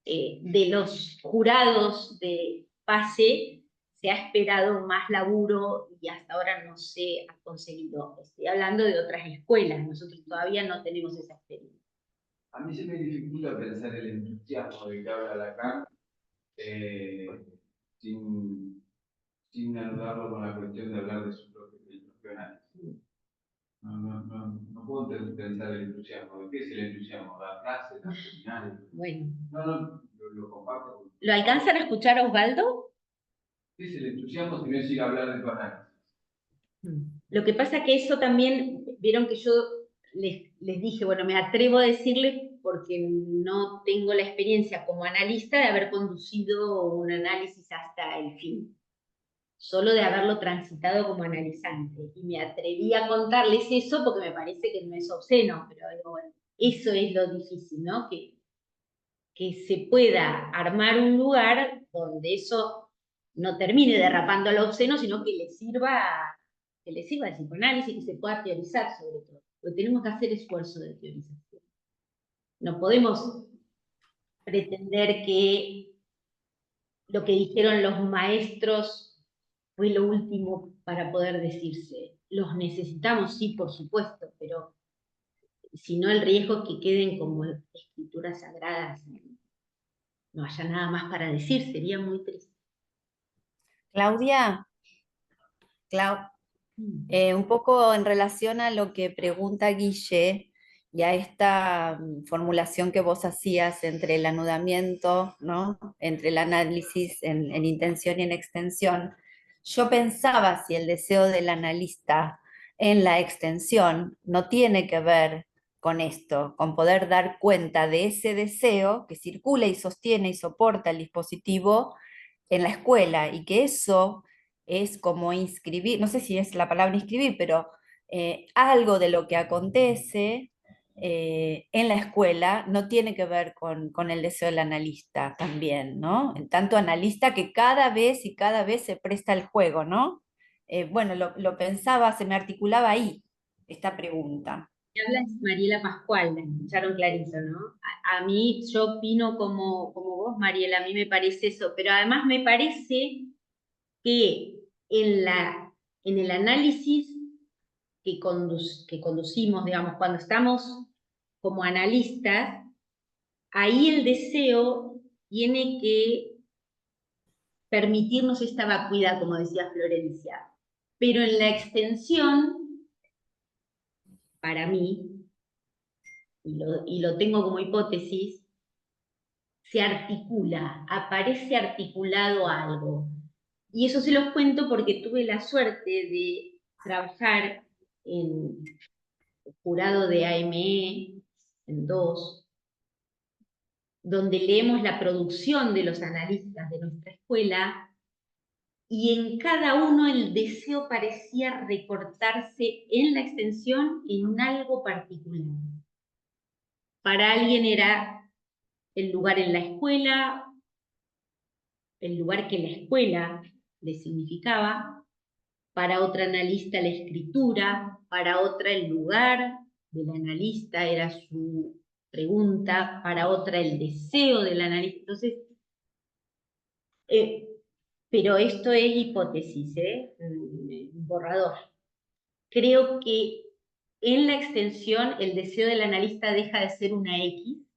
de los jurados de pase se ha esperado más laburo y hasta ahora no se ha conseguido. Estoy hablando de otras escuelas, nosotros todavía no tenemos esa experiencia. A mí se me dificulta pensar el entusiasmo de que habla Lacan sin anudarlo con la cuestión de hablar de su propio análisis. No puedo pensar el entusiasmo. ¿De qué es el entusiasmo? ¿La frase, la final? Bueno. No, lo comparto. ¿Lo alcanzan a escuchar, Osvaldo? ¿Qué es el entusiasmo si no es ir a hablar de tu análisis? Lo que pasa que eso también, vieron que yo les dije, bueno, me atrevo a decirles porque no tengo la experiencia como analista de haber conducido un análisis hasta el fin, solo de haberlo transitado como analizante. Y me atreví a contarles eso porque me parece que no es obsceno, pero bueno, eso es lo difícil, ¿no? Que se pueda armar un lugar donde eso no termine derrapando a lo obsceno, sino que le sirva al psicoanálisis, que se pueda teorizar sobre todo. Pero tenemos que hacer esfuerzo de teorización. No podemos pretender que lo que dijeron los maestros fue lo último para poder decirse. Los necesitamos, sí, por supuesto, pero si no el riesgo es que queden como escrituras sagradas, no haya nada más para decir, sería muy triste. Claudia, un poco en relación a lo que pregunta Guille y a esta formulación que vos hacías entre el anudamiento, ¿no? Entre el análisis en intención y en extensión, yo pensaba si el deseo del analista en la extensión no tiene que ver con esto, con poder dar cuenta de ese deseo que circula y sostiene y soporta el dispositivo en la escuela, y que eso es como inscribir, no sé si es la palabra inscribir, pero algo de lo que acontece en la escuela no tiene que ver con el deseo del analista también, ¿no? En tanto analista que cada vez se presta el juego, ¿no? Bueno, lo pensaba, se me articulaba ahí esta pregunta. Habla es Mariela Pascual, la escucharon clarito, ¿no? A mí, yo opino como vos, Mariela, a mí me parece eso, pero además me parece que en el análisis que conducimos, digamos, cuando estamos como analistas, ahí el deseo tiene que permitirnos esta vacuidad, como decía Florencia. Pero en la extensión, para mí, y lo tengo como hipótesis, se articula, aparece articulado algo. Y eso se los cuento porque tuve la suerte de trabajar en jurado de AME, en 2, donde leemos la producción de los analistas de nuestra escuela, y en cada uno el deseo parecía recortarse en la extensión en algo particular. Para alguien era el lugar en la escuela, el lugar que la escuela le significaba, para otra analista la escritura, para otra el lugar del analista era su pregunta, para otra el deseo del analista. Entonces, pero esto es hipótesis, borrador. Creo que en la extensión el deseo del analista deja de ser una X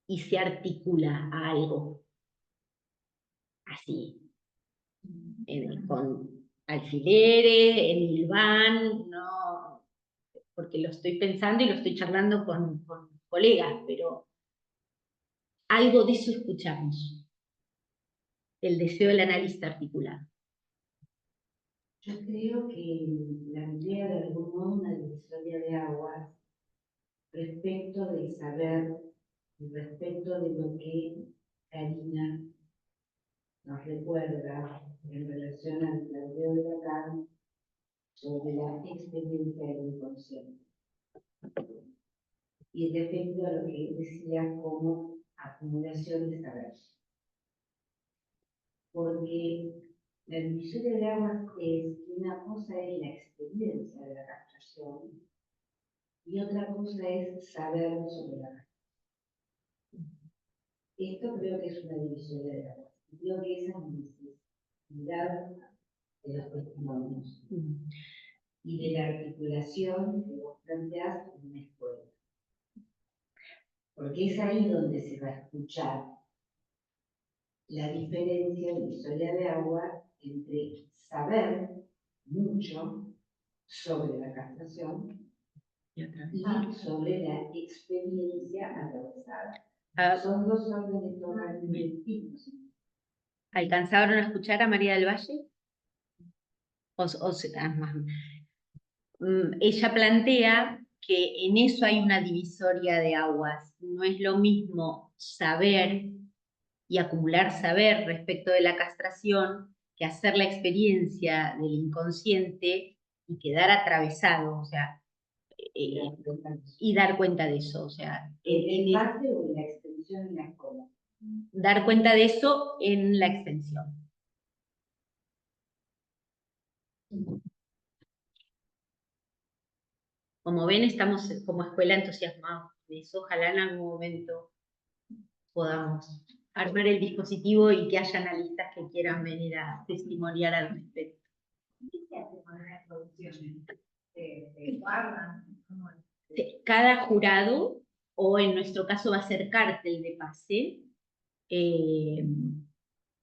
y se articula a algo. Así. Con alfileres, en Ilván, no, porque lo estoy pensando y lo estoy charlando con colegas, pero algo de eso escuchamos. El deseo del analista articulado. Yo creo que la idea de algún modo una divisoria de aguas respecto del saber y respecto de lo que Karina nos recuerda en relación al planteo de Lacan sobre la experiencia del inconsciente. Y respecto a lo que decía como acumulación de saber. Porque la divisoria de aguas es que una cosa es la experiencia de la captación y otra cosa es saber sobre la captación. Esto creo que es una divisoria de aguas. Creo que esa necesidad de los testimonios y de la articulación que vos planteás en una escuela. Porque es ahí donde se va a escuchar la diferencia divisoria de agua entre saber mucho sobre la castración y sobre la experiencia atravesada. Son dos órdenes totalmente distintos. ¿Alcanzaron a escuchar a María del Valle? Ella plantea que en eso hay una divisoria de aguas. No es lo mismo saber y acumular saber respecto de la castración que hacer la experiencia del inconsciente y quedar atravesado, o sea, y dar cuenta de eso. O sea, ¿En parte o en la extensión en la escuela? Dar cuenta de eso en la extensión. Como ven, estamos como escuela entusiasmados de eso. Ojalá en algún momento podamos armar el dispositivo y que haya analistas que quieran venir a testimoniar al respecto. Cada jurado, o en nuestro caso va a ser cártel de pase,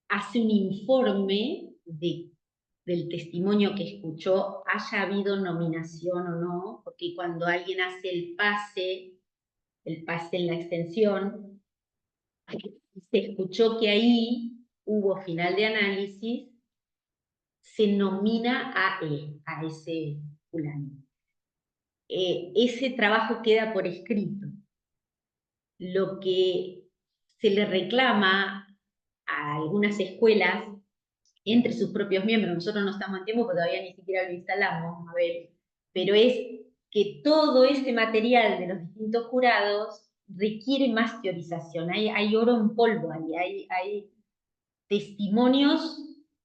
hace un informe del testimonio que escuchó, haya habido nominación o no, porque cuando alguien hace el pase en la extensión, se escuchó que ahí hubo final de análisis, se nomina a ese fulano. Ese trabajo queda por escrito. Lo que se le reclama a algunas escuelas entre sus propios miembros, nosotros no estamos en tiempo porque todavía ni siquiera lo instalamos, Mabel, pero es que todo ese material de los distintos jurados requiere más teorización, hay oro en polvo, hay testimonios,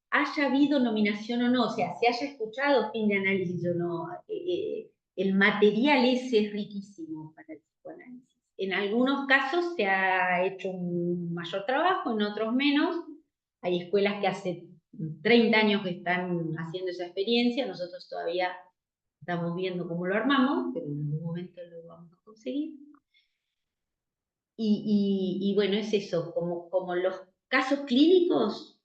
haya habido nominación o no, o sea, se haya escuchado fin de análisis o no, el material ese es riquísimo para el psicoanálisis. En algunos casos se ha hecho un mayor trabajo, en otros menos. Hay escuelas que hace 30 años que están haciendo esa experiencia, nosotros todavía estamos viendo cómo lo armamos, pero en algún momento lo vamos a conseguir. Y bueno, es eso, como los casos clínicos,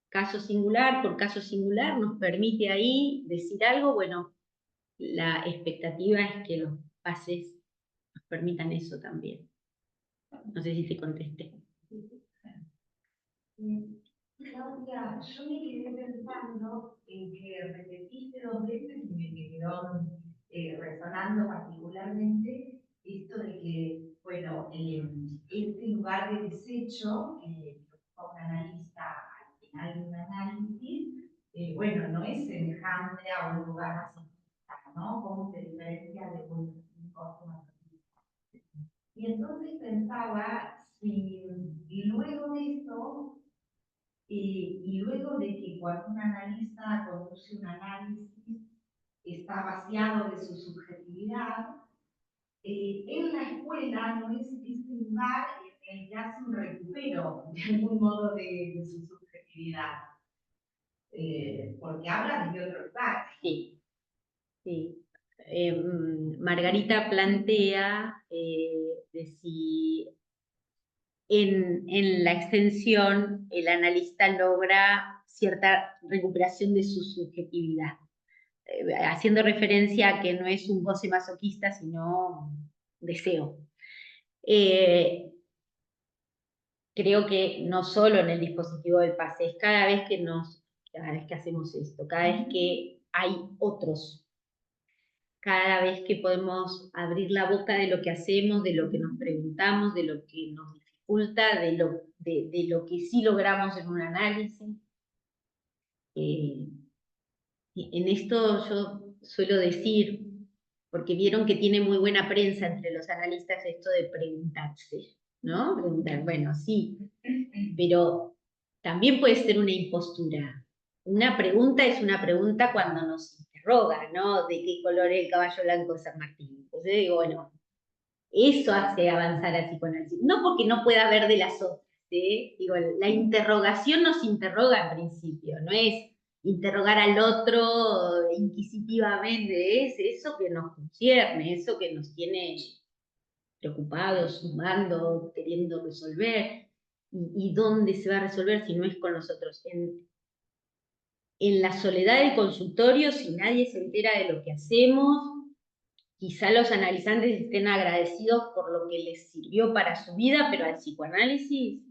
caso singular por caso singular, nos permite ahí decir algo. Bueno, la expectativa es que los pases nos permitan eso también. No sé si te contesté. Claudia, yo me quedé pensando en que repetiste 2 veces y me quedó resonando particularmente esto de que, bueno, este lugar de desecho que un analista al final de un análisis, bueno, no es semejante a un lugar así, ¿no? ¿Cómo se diferencia de un cosmo? Y entonces pensaba si luego de esto, y luego de que cuando un analista conduce un análisis está vaciado de su subjetividad, en la escuela no es este lugar en el que hace un recupero de algún modo de su subjetividad, porque habla desde otro lugar. Sí, sí. Margarita plantea de si en la extensión el analista logra cierta recuperación de su subjetividad, haciendo referencia a que no es un goce masoquista, sino deseo. Creo que no solo en el dispositivo del pase, es cada vez que hacemos esto, cada vez que hay otros, cada vez que podemos abrir la boca de lo que hacemos, de lo que nos preguntamos, de lo que nos dificulta, de lo que sí logramos en un análisis. En esto yo suelo decir, porque vieron que tiene muy buena prensa entre los analistas esto de preguntarse, ¿no? Preguntar, bueno, sí, pero también puede ser una impostura. Una pregunta es una pregunta cuando nos interroga, ¿no? ¿De qué color es el caballo blanco de San Martín? Entonces digo, bueno, eso hace avanzar al psicoanálisis. No porque no pueda haber de las otras, ¿sí? Digo, la interrogación nos interroga en principio, no es interrogar al otro inquisitivamente, es eso que nos concierne, eso que nos tiene preocupados, sumando, queriendo resolver. ¿Y dónde se va a resolver si no es con nosotros? En la soledad del consultorio, si nadie se entera de lo que hacemos, quizá los analizantes estén agradecidos por lo que les sirvió para su vida, pero al psicoanálisis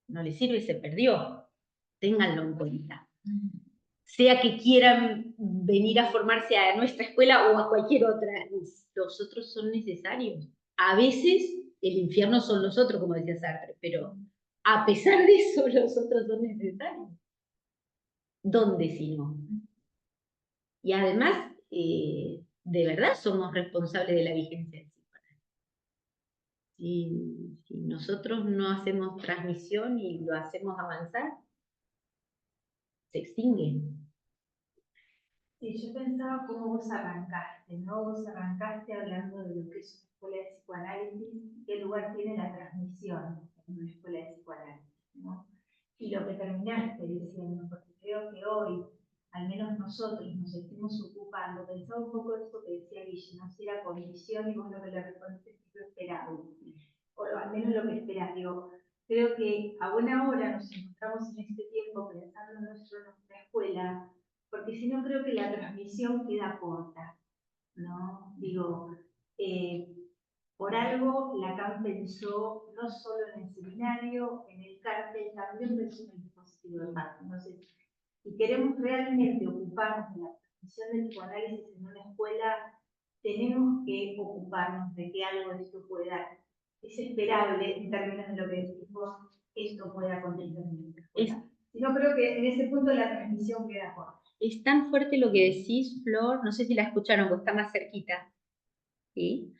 no les sirve, se perdió. Ténganlo en cuenta. Sea que quieran venir a formarse a nuestra escuela o a cualquier otra, los otros son necesarios. A veces el infierno son los otros, como decía Sartre, pero a pesar de eso los otros son necesarios. ¿Dónde si no? Y además, de verdad somos responsables de la vigencia del psicoanálisis. Si nosotros no hacemos transmisión y lo hacemos avanzar, se extingue. Sí, yo pensaba cómo vos arrancaste, ¿no? Vos arrancaste hablando de lo que es una escuela de psicoanálisis, qué lugar tiene la transmisión en una escuela de psicoanálisis, ¿no? Y lo que terminaste diciendo, porque creo que hoy, al menos nosotros, nos estemos ocupando, pensaba un poco esto que decía Guille, ¿no? Si era condición y vos lo que le respondiste es lo esperado, o al menos lo que esperás, digo, creo que a buena hora nos encontramos en este tiempo pensando en nuestra escuela, porque si no creo que la transmisión queda corta, ¿no? Digo, por algo Lacan pensó no solo en el seminario, en el cartel, también pensó en el dispositivo de paz. Entonces, si queremos realmente ocuparnos de la transmisión del psicoanálisis en una escuela, tenemos que ocuparnos de que algo de esto pueda, es esperable en términos de lo que decimos, esto pueda acontecer en nuestra escuela. Si no, creo que en ese punto la transmisión queda corta. Es tan fuerte lo que decís, Flor, no sé si la escucharon, porque está más cerquita. ¿Sí?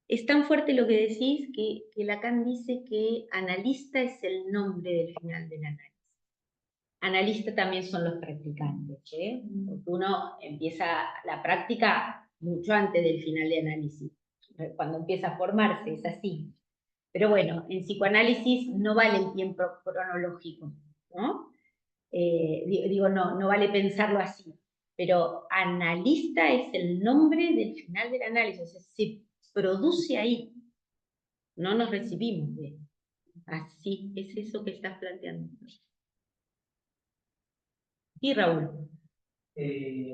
Es tan fuerte lo que decís que Lacan dice que analista es el nombre del final del análisis. Analista también son los practicantes, ¿eh? Porque uno empieza la práctica mucho antes del final de análisis, cuando empieza a formarse, es así. Pero bueno, en psicoanálisis no vale el tiempo cronológico, ¿no? No vale pensarlo así. Pero analista es el nombre del final del análisis, o sea, se produce ahí. No nos recibimos de así, es eso que estás planteando. Y Raúl.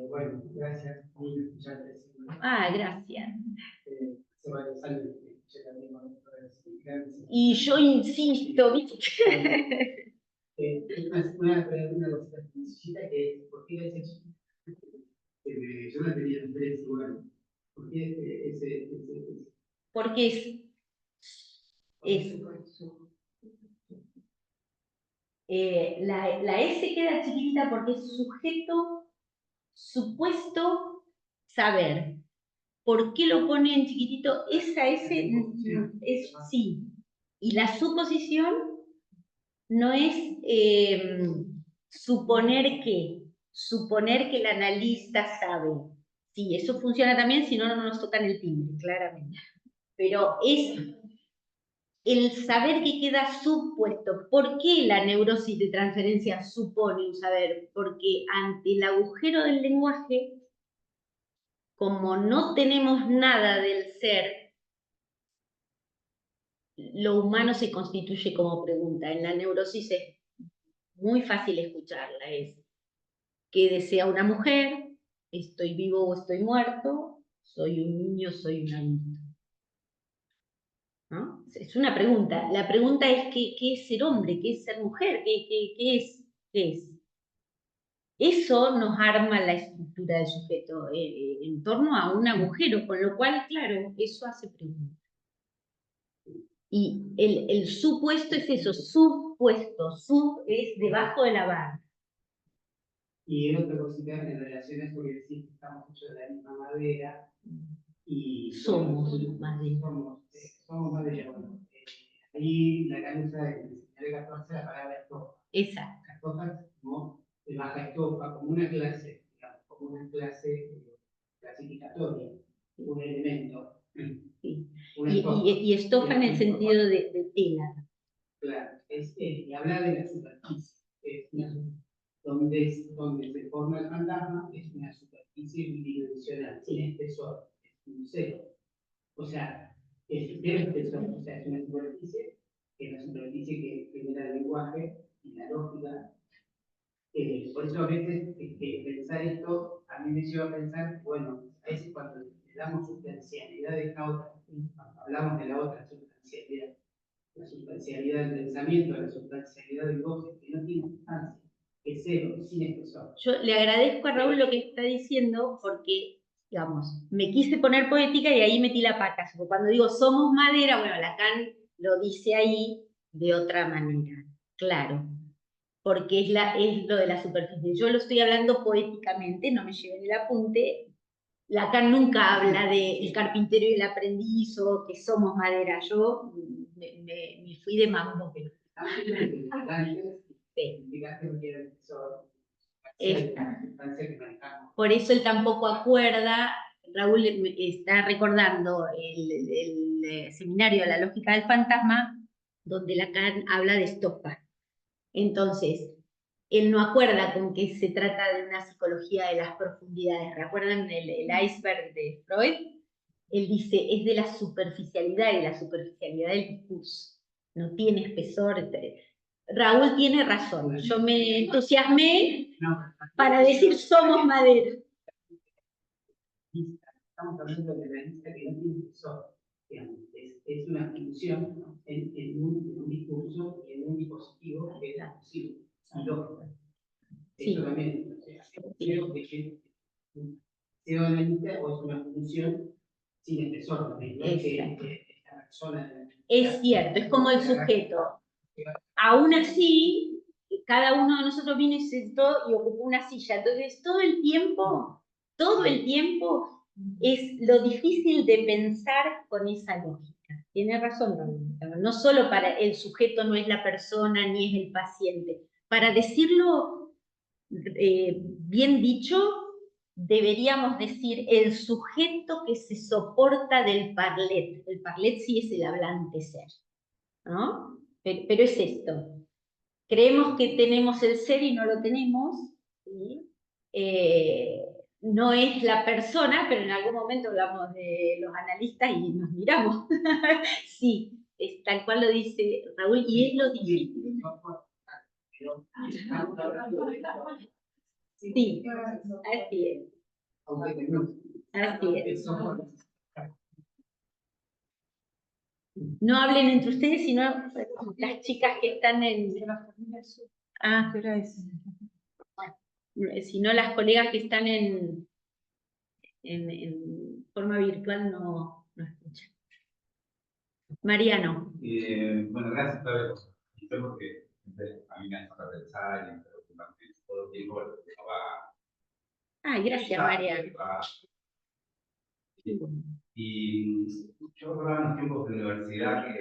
Bueno, gracias. Ya te decimos. Ah, gracias. Hace varios años que escuché también con esto de las grandes. Y yo insisto, ¿viste? Una cosita sencillita que es, ¿por qué ese yo no tenía interés igual? ¿Por qué ese? Porque es la S queda chiquitita porque es sujeto, supuesto, saber. ¿Por qué lo pone en chiquitito? Esa S es sí. Y la suposición no es suponer que el analista sabe. Sí, eso funciona también, si no, no nos tocan el timbre, claramente. Pero es el saber que queda supuesto. ¿Por qué la neurosis de transferencia supone un saber? Porque ante el agujero del lenguaje, como no tenemos nada del ser, lo humano se constituye como pregunta. En la neurosis es muy fácil escucharla. Es ¿qué desea una mujer? ¿Estoy vivo o estoy muerto? ¿Soy un niño o soy un adulto? ¿No? Es una pregunta. La pregunta es ¿qué es ser hombre? ¿Qué es ser mujer? ¿Qué es? ¿Qué es? Eso nos arma la estructura del sujeto en torno a un agujero, con lo cual, claro, eso hace preguntas. Y el supuesto es eso, supuesto, sub es debajo de la barra. Y otra cosita en relación a eso que decís que estamos hechos de la misma madera. Y somos madera. Somos madera. Bueno, ahí la causa del diccionario 14 la palabra estofa. Exacto. Estofa como de baja estofa, como una clase, digamos, como una clase clasificatoria, un elemento. Sí. Estofa. Y estofa en el sentido de tela. Claro, y habla de la superficie. Donde se forma el fantasma es una superficie bidimensional, sin espesor, es un cero. O sea, es cero espesor, o sea, es una superficie, que es la superficie que genera el lenguaje y la lógica. Por eso a veces pensar esto, a mí me lleva a pensar, bueno, a veces cuando le damos sustancialidad a esta otra, cuando hablamos de la otra sustancialidad, la sustancialidad del pensamiento, la sustancialidad del goce, que no tiene sustancia, que es cero, sin espesor. Yo le agradezco a Raúl lo que está diciendo porque, digamos, me quise poner poética y ahí metí la pata. Cuando digo somos madera, bueno, Lacan lo dice ahí de otra manera, claro, porque es lo de la superficie. Yo lo estoy hablando poéticamente, no me lleven el apunte. Lacan nunca habla del carpintero y el aprendiz o que somos madera. Yo me fui de mambo. Por eso él tampoco acuerda. Raúl está recordando el seminario de la lógica del fantasma, donde Lacan habla de estofa. Entonces, él no acuerda con que se trata de una psicología de las profundidades. ¿Recuerdan el iceberg de Freud? Él dice, es de la superficialidad y la superficialidad del discurso. No tiene espesor. Raúl tiene razón. Yo me entusiasmé para decir somos madera. Estamos hablando de la lista que no tiene espesor. Es una función, ¿no? en un discurso y en un dispositivo que es posible. Sí. Eso también, o sea, creo que sea una lista o es una función sin espesor también, no es que esta persona... Es cierto, es como el sujeto. Aún así, cada uno de nosotros vino y se sentó y ocupó una silla. Entonces, todo el tiempo es lo difícil de pensar con esa lógica. Tiene razón, Raúl. No solo para el sujeto no es la persona ni es el paciente. Para decirlo bien dicho, deberíamos decir el sujeto que se soporta del parlet. El parlet sí es el hablante ser, ¿no? Pero es esto. Creemos que tenemos el ser y no lo tenemos, ¿sí? No es la persona, pero en algún momento hablamos de los analistas y nos miramos. Sí, es tal cual lo dice Raúl, y es lo difícil. Sí, así es. Así es. No hablen entre ustedes, sino las chicas que están en... Ah, ¿qué hora es? Sino las colegas que están en forma virtual no escuchan. Mariano. Bueno, gracias, Claudia, porque a mí me hace pensar y todo el tiempo no va. Ay, gracias, Mariano. Y yo recordaba en los tiempos de universidad que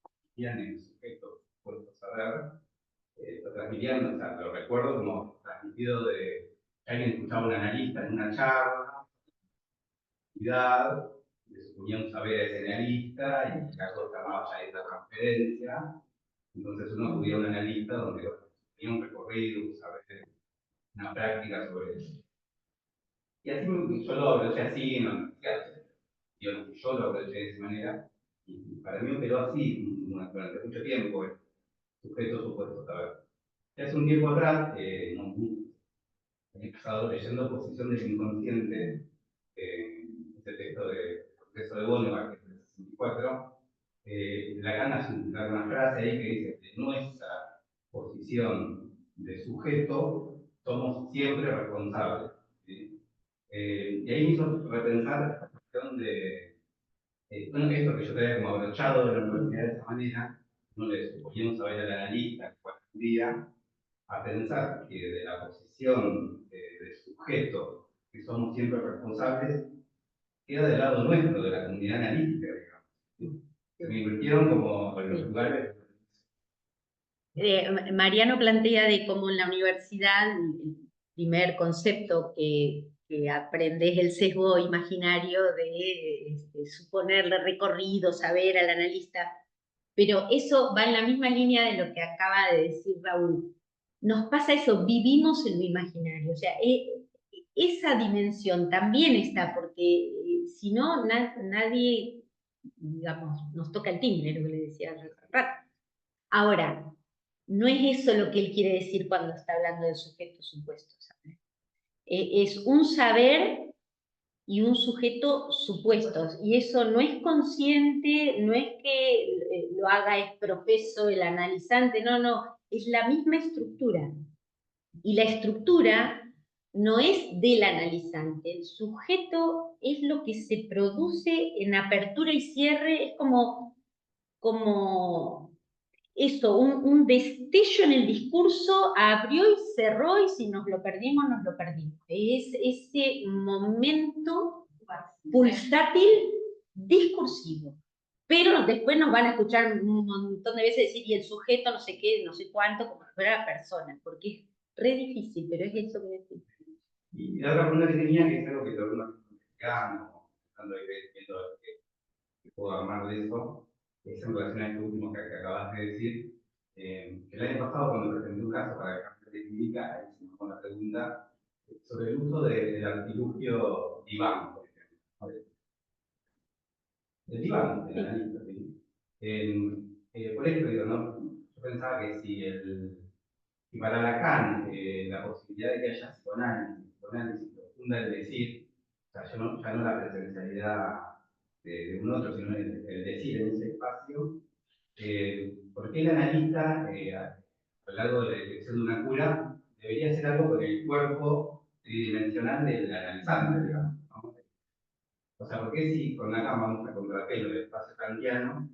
transmitían en sujetos puestos a ver, lo transmitían, o sea, lo recuerdo como transmitido de que alguien escuchaba a un analista en una charla, le suponía un saber a ese analista y la cosa llamaba ya esta transferencia. Entonces uno acudía a un analista donde tenía un recorrido, un saber, una práctica sobre eso. Y así yo lo aproveché así en la universidad. Yo lo aproveché de esa manera. Y para mí operó así durante mucho tiempo, el sujeto supuesto saber. Ya hace un tiempo atrás, he estado leyendo Posición del Inconsciente, este texto de proceso de Bonnevard, que es del 64. Lacan hace una frase ahí que dice: de nuestra posición de sujeto somos siempre responsables. ¿Sí? Y ahí me hizo repensar la cuestión de, bueno, esto que yo te había como abrochado de la universidad de esa manera, no le suponíamos saber al analista que fue un día, a pensar que de la posición de sujeto, que somos siempre responsables, queda del lado nuestro, de la comunidad analítica, digamos. ¿Sí? Se me invirtieron como en los lugares. Mariano plantea de cómo en la universidad el primer concepto que aprendes el sesgo imaginario de suponerle recorrido, saber al analista, pero eso va en la misma línea de lo que acaba de decir Raúl. Nos pasa eso, vivimos en lo imaginario, o sea, esa dimensión también está, porque si no, nadie, digamos, nos toca el timbre, lo que le decía hace rato. Ahora, no es eso lo que él quiere decir cuando está hablando de sujetos supuestos. ¿Sabes? Es un saber y un sujeto supuestos, y eso no es consciente, no es que lo haga es profeso el analizante, no, es la misma estructura. Y la estructura no es del analizante, el sujeto es lo que se produce en apertura y cierre, es como eso, un destello en el discurso, abrió y cerró, y si nos lo perdimos, nos lo perdimos. Es ese momento pulsátil discursivo. Pero después nos van a escuchar un montón de veces decir, y el sujeto no sé qué, no sé cuánto, como si fuera la persona, porque es re difícil, pero es eso que decís. Y la otra pregunta que tenía, que es algo que todavía no estoy investigando, estando ahí viendo que puedo armar de eso, es en relación a esto último que acabas de decir. El año pasado, cuando presenté un caso para el cáncer de clínica, ahí se me fue una pregunta sobre el uso del artilugio diván, por ejemplo. El diván, del analista, ¿sí? Por eso digo, ¿no? Yo pensaba que si para Lacan la posibilidad de que haya psicoanálisis profunda el decir, o sea, ya no la presencialidad de un otro, sino el decir en ese espacio, ¿por qué el analista, a lo largo de la descripción de una cura, debería hacer algo con el cuerpo tridimensional del analizante, digamos, ¿no? O sea, ¿por qué si con Lacan vamos a contrapelo del espacio kantiano,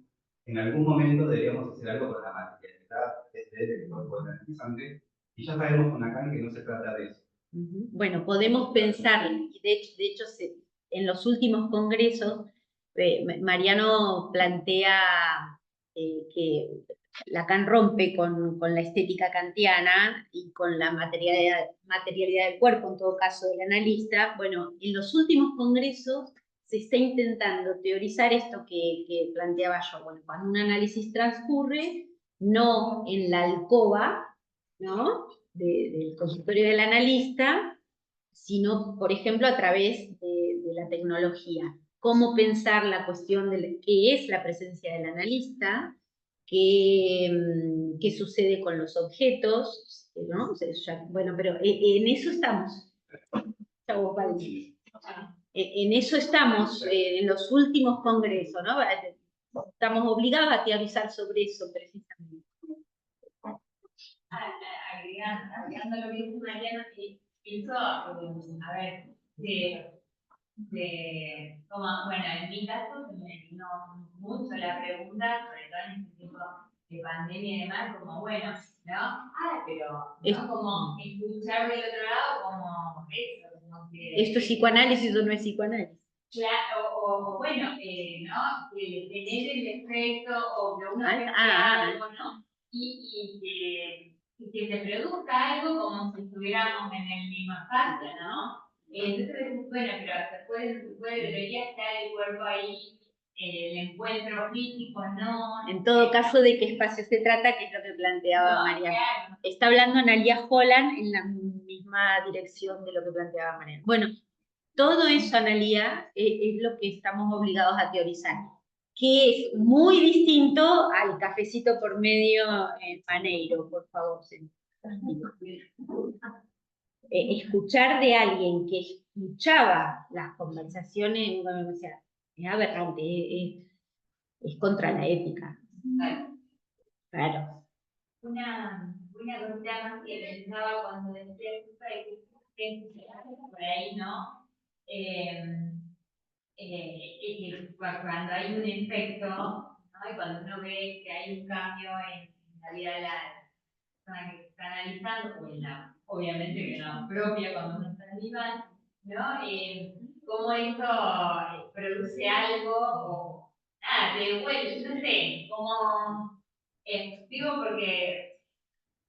en algún momento deberíamos hacer algo con la materia? está desde el cuerpo del analizante, y ya sabemos con Lacan que no se trata de eso. Bueno, podemos pensar, y de hecho en los últimos congresos, Mariano plantea que Lacan rompe con la estética kantiana y con la materialidad del cuerpo, en todo caso del analista. Bueno, en los últimos congresos se está intentando teorizar esto que planteaba yo. Bueno, cuando un análisis transcurre, no en la alcoba, ¿no?, del consultorio del analista, sino, por ejemplo, a través de la tecnología. Cómo pensar la cuestión de qué es la presencia del analista, qué sucede con los objetos, ¿no? Bueno, pero en eso estamos. En eso estamos en los últimos congresos, ¿no? Estamos obligados a teorizar sobre eso, precisamente. Agregando lo que dice Mariano, pienso, a ver, como, bueno, en mi caso me vino mucho la pregunta, sobre todo en este tiempo de pandemia y demás, como, bueno, ¿no? Pero, ¿no? Como escuchar del otro lado, como eso, como que... ¿Esto es psicoanálisis o no es psicoanálisis? Claro, o bueno, ¿no? Que le genere el efecto, o que uno vea algo, ¿no? Y que se produzca algo como si estuviéramos en el mismo espacio, ¿no? Entonces, bueno, pero debería estar el cuerpo ahí, el encuentro físico, ¿no? En todo caso, ¿de qué espacio se trata? Que es lo que planteaba Mariana. Claro. Está hablando Analia Holland en la misma dirección de lo que planteaba Mariana. Bueno, todo eso, Analia, es lo que estamos obligados a teorizar, que es muy distinto al cafecito por medio Maneiro, por favor. Escuchar de alguien que escuchaba las conversaciones, bueno, o sea, es aberrante, es contra la ética. Claro. Una cosita más que pensaba cuando decía que por ahí, ¿no? Cuando hay un efecto, ¿no? Y cuando uno ve que hay un cambio en la vida de la persona que está analizando, o en la, obviamente que la propia cuando uno está analizando, ¿no? Cómo esto produce algo, o nada, te devuelve, no sé, como, digo porque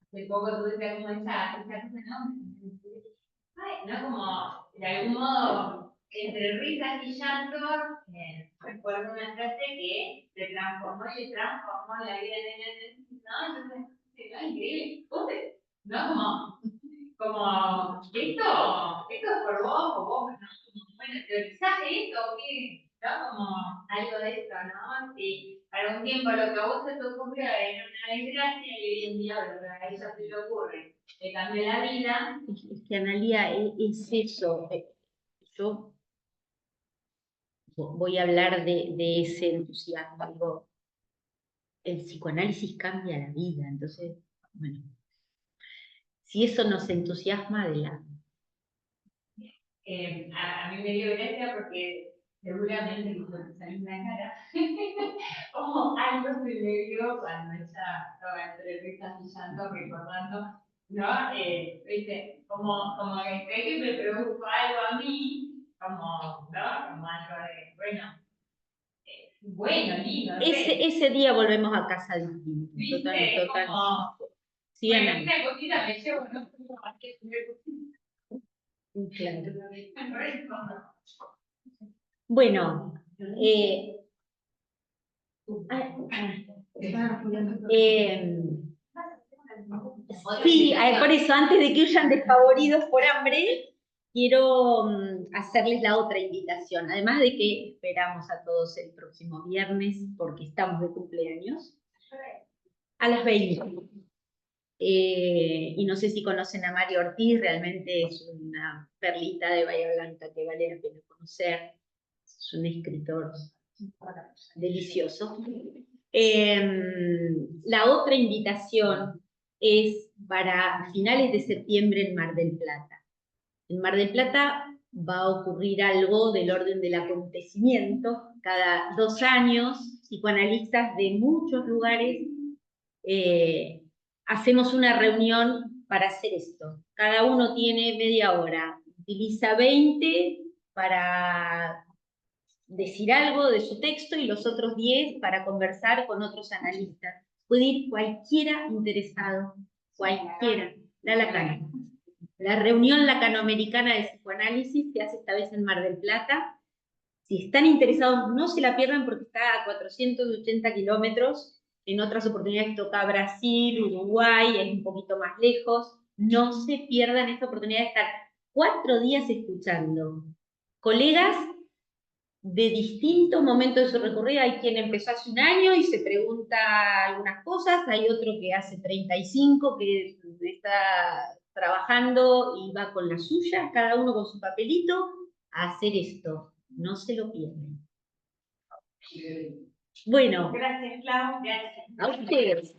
hace poco tuve como esa cosa, ¿no? Ay, ¿no? Como, de algún modo, entre risas y llantos, recuerdo una frase que se transformó y transformó la vida de él, ¿no? Entonces, ¿no? Increíble. ¿No? Como, esto es por vos, o vos, ¿no? Como, bueno, teorizaste esto, ¿qué? ¿No? Como algo de esto, ¿no? Si para un tiempo lo que a vos se te ocurrió era una desgracia y hoy en día lo que a ella se le ocurre te cambia la vida. Es que Analia, es eso. Yo voy a hablar de ese entusiasmo. Digo, el psicoanálisis cambia la vida, entonces, bueno, si eso nos entusiasma, adelante. A mí me dio gracia porque seguramente me salió una cara, como algo se le dio cuando ella estaba entre risas y llanto recordando, ¿no? ¿Viste? Como que cree que me produjo algo a mí, como, ¿no? Como algo de, bueno, lindo. Ese día volvemos a casa distinto. ¿Viste? Total. Como, Sí, bueno, Ana. una cosita me llevo, ¿no? Claro. Bueno, sí, por eso, antes de que huyan desfavoridos por hambre, quiero hacerles la otra invitación, además de que esperamos a todos el próximo viernes, porque estamos de cumpleaños, a las 20. Y no sé si conocen a Mario Ortiz, realmente es una perlita de Bahía Blanca que vale la pena conocer, es un escritor delicioso. La otra invitación es para finales de septiembre en Mar del Plata. En Mar del Plata va a ocurrir algo del orden del acontecimiento. Cada 2 años, psicoanalistas de muchos lugares hacemos una reunión para hacer esto. Cada uno tiene media hora, utiliza 20 para decir algo de su texto y los otros 10 para conversar con otros analistas. Puede ir cualquiera interesado, cualquiera, la Lacan. La reunión lacanoamericana de psicoanálisis se hace esta vez en Mar del Plata. Si están interesados, no se la pierdan porque está a 480 kilómetros. En otras oportunidades toca Brasil, Uruguay, es un poquito más lejos. No se pierdan esta oportunidad de estar 4 días escuchando colegas de distintos momentos de su recorrido. Hay quien empezó hace un año y se pregunta algunas cosas, hay otro que hace 35 que está trabajando y va con la suya, cada uno con su papelito, a hacer esto. No se lo pierdan. Bueno. Gracias, Clau. Gracias. A ustedes.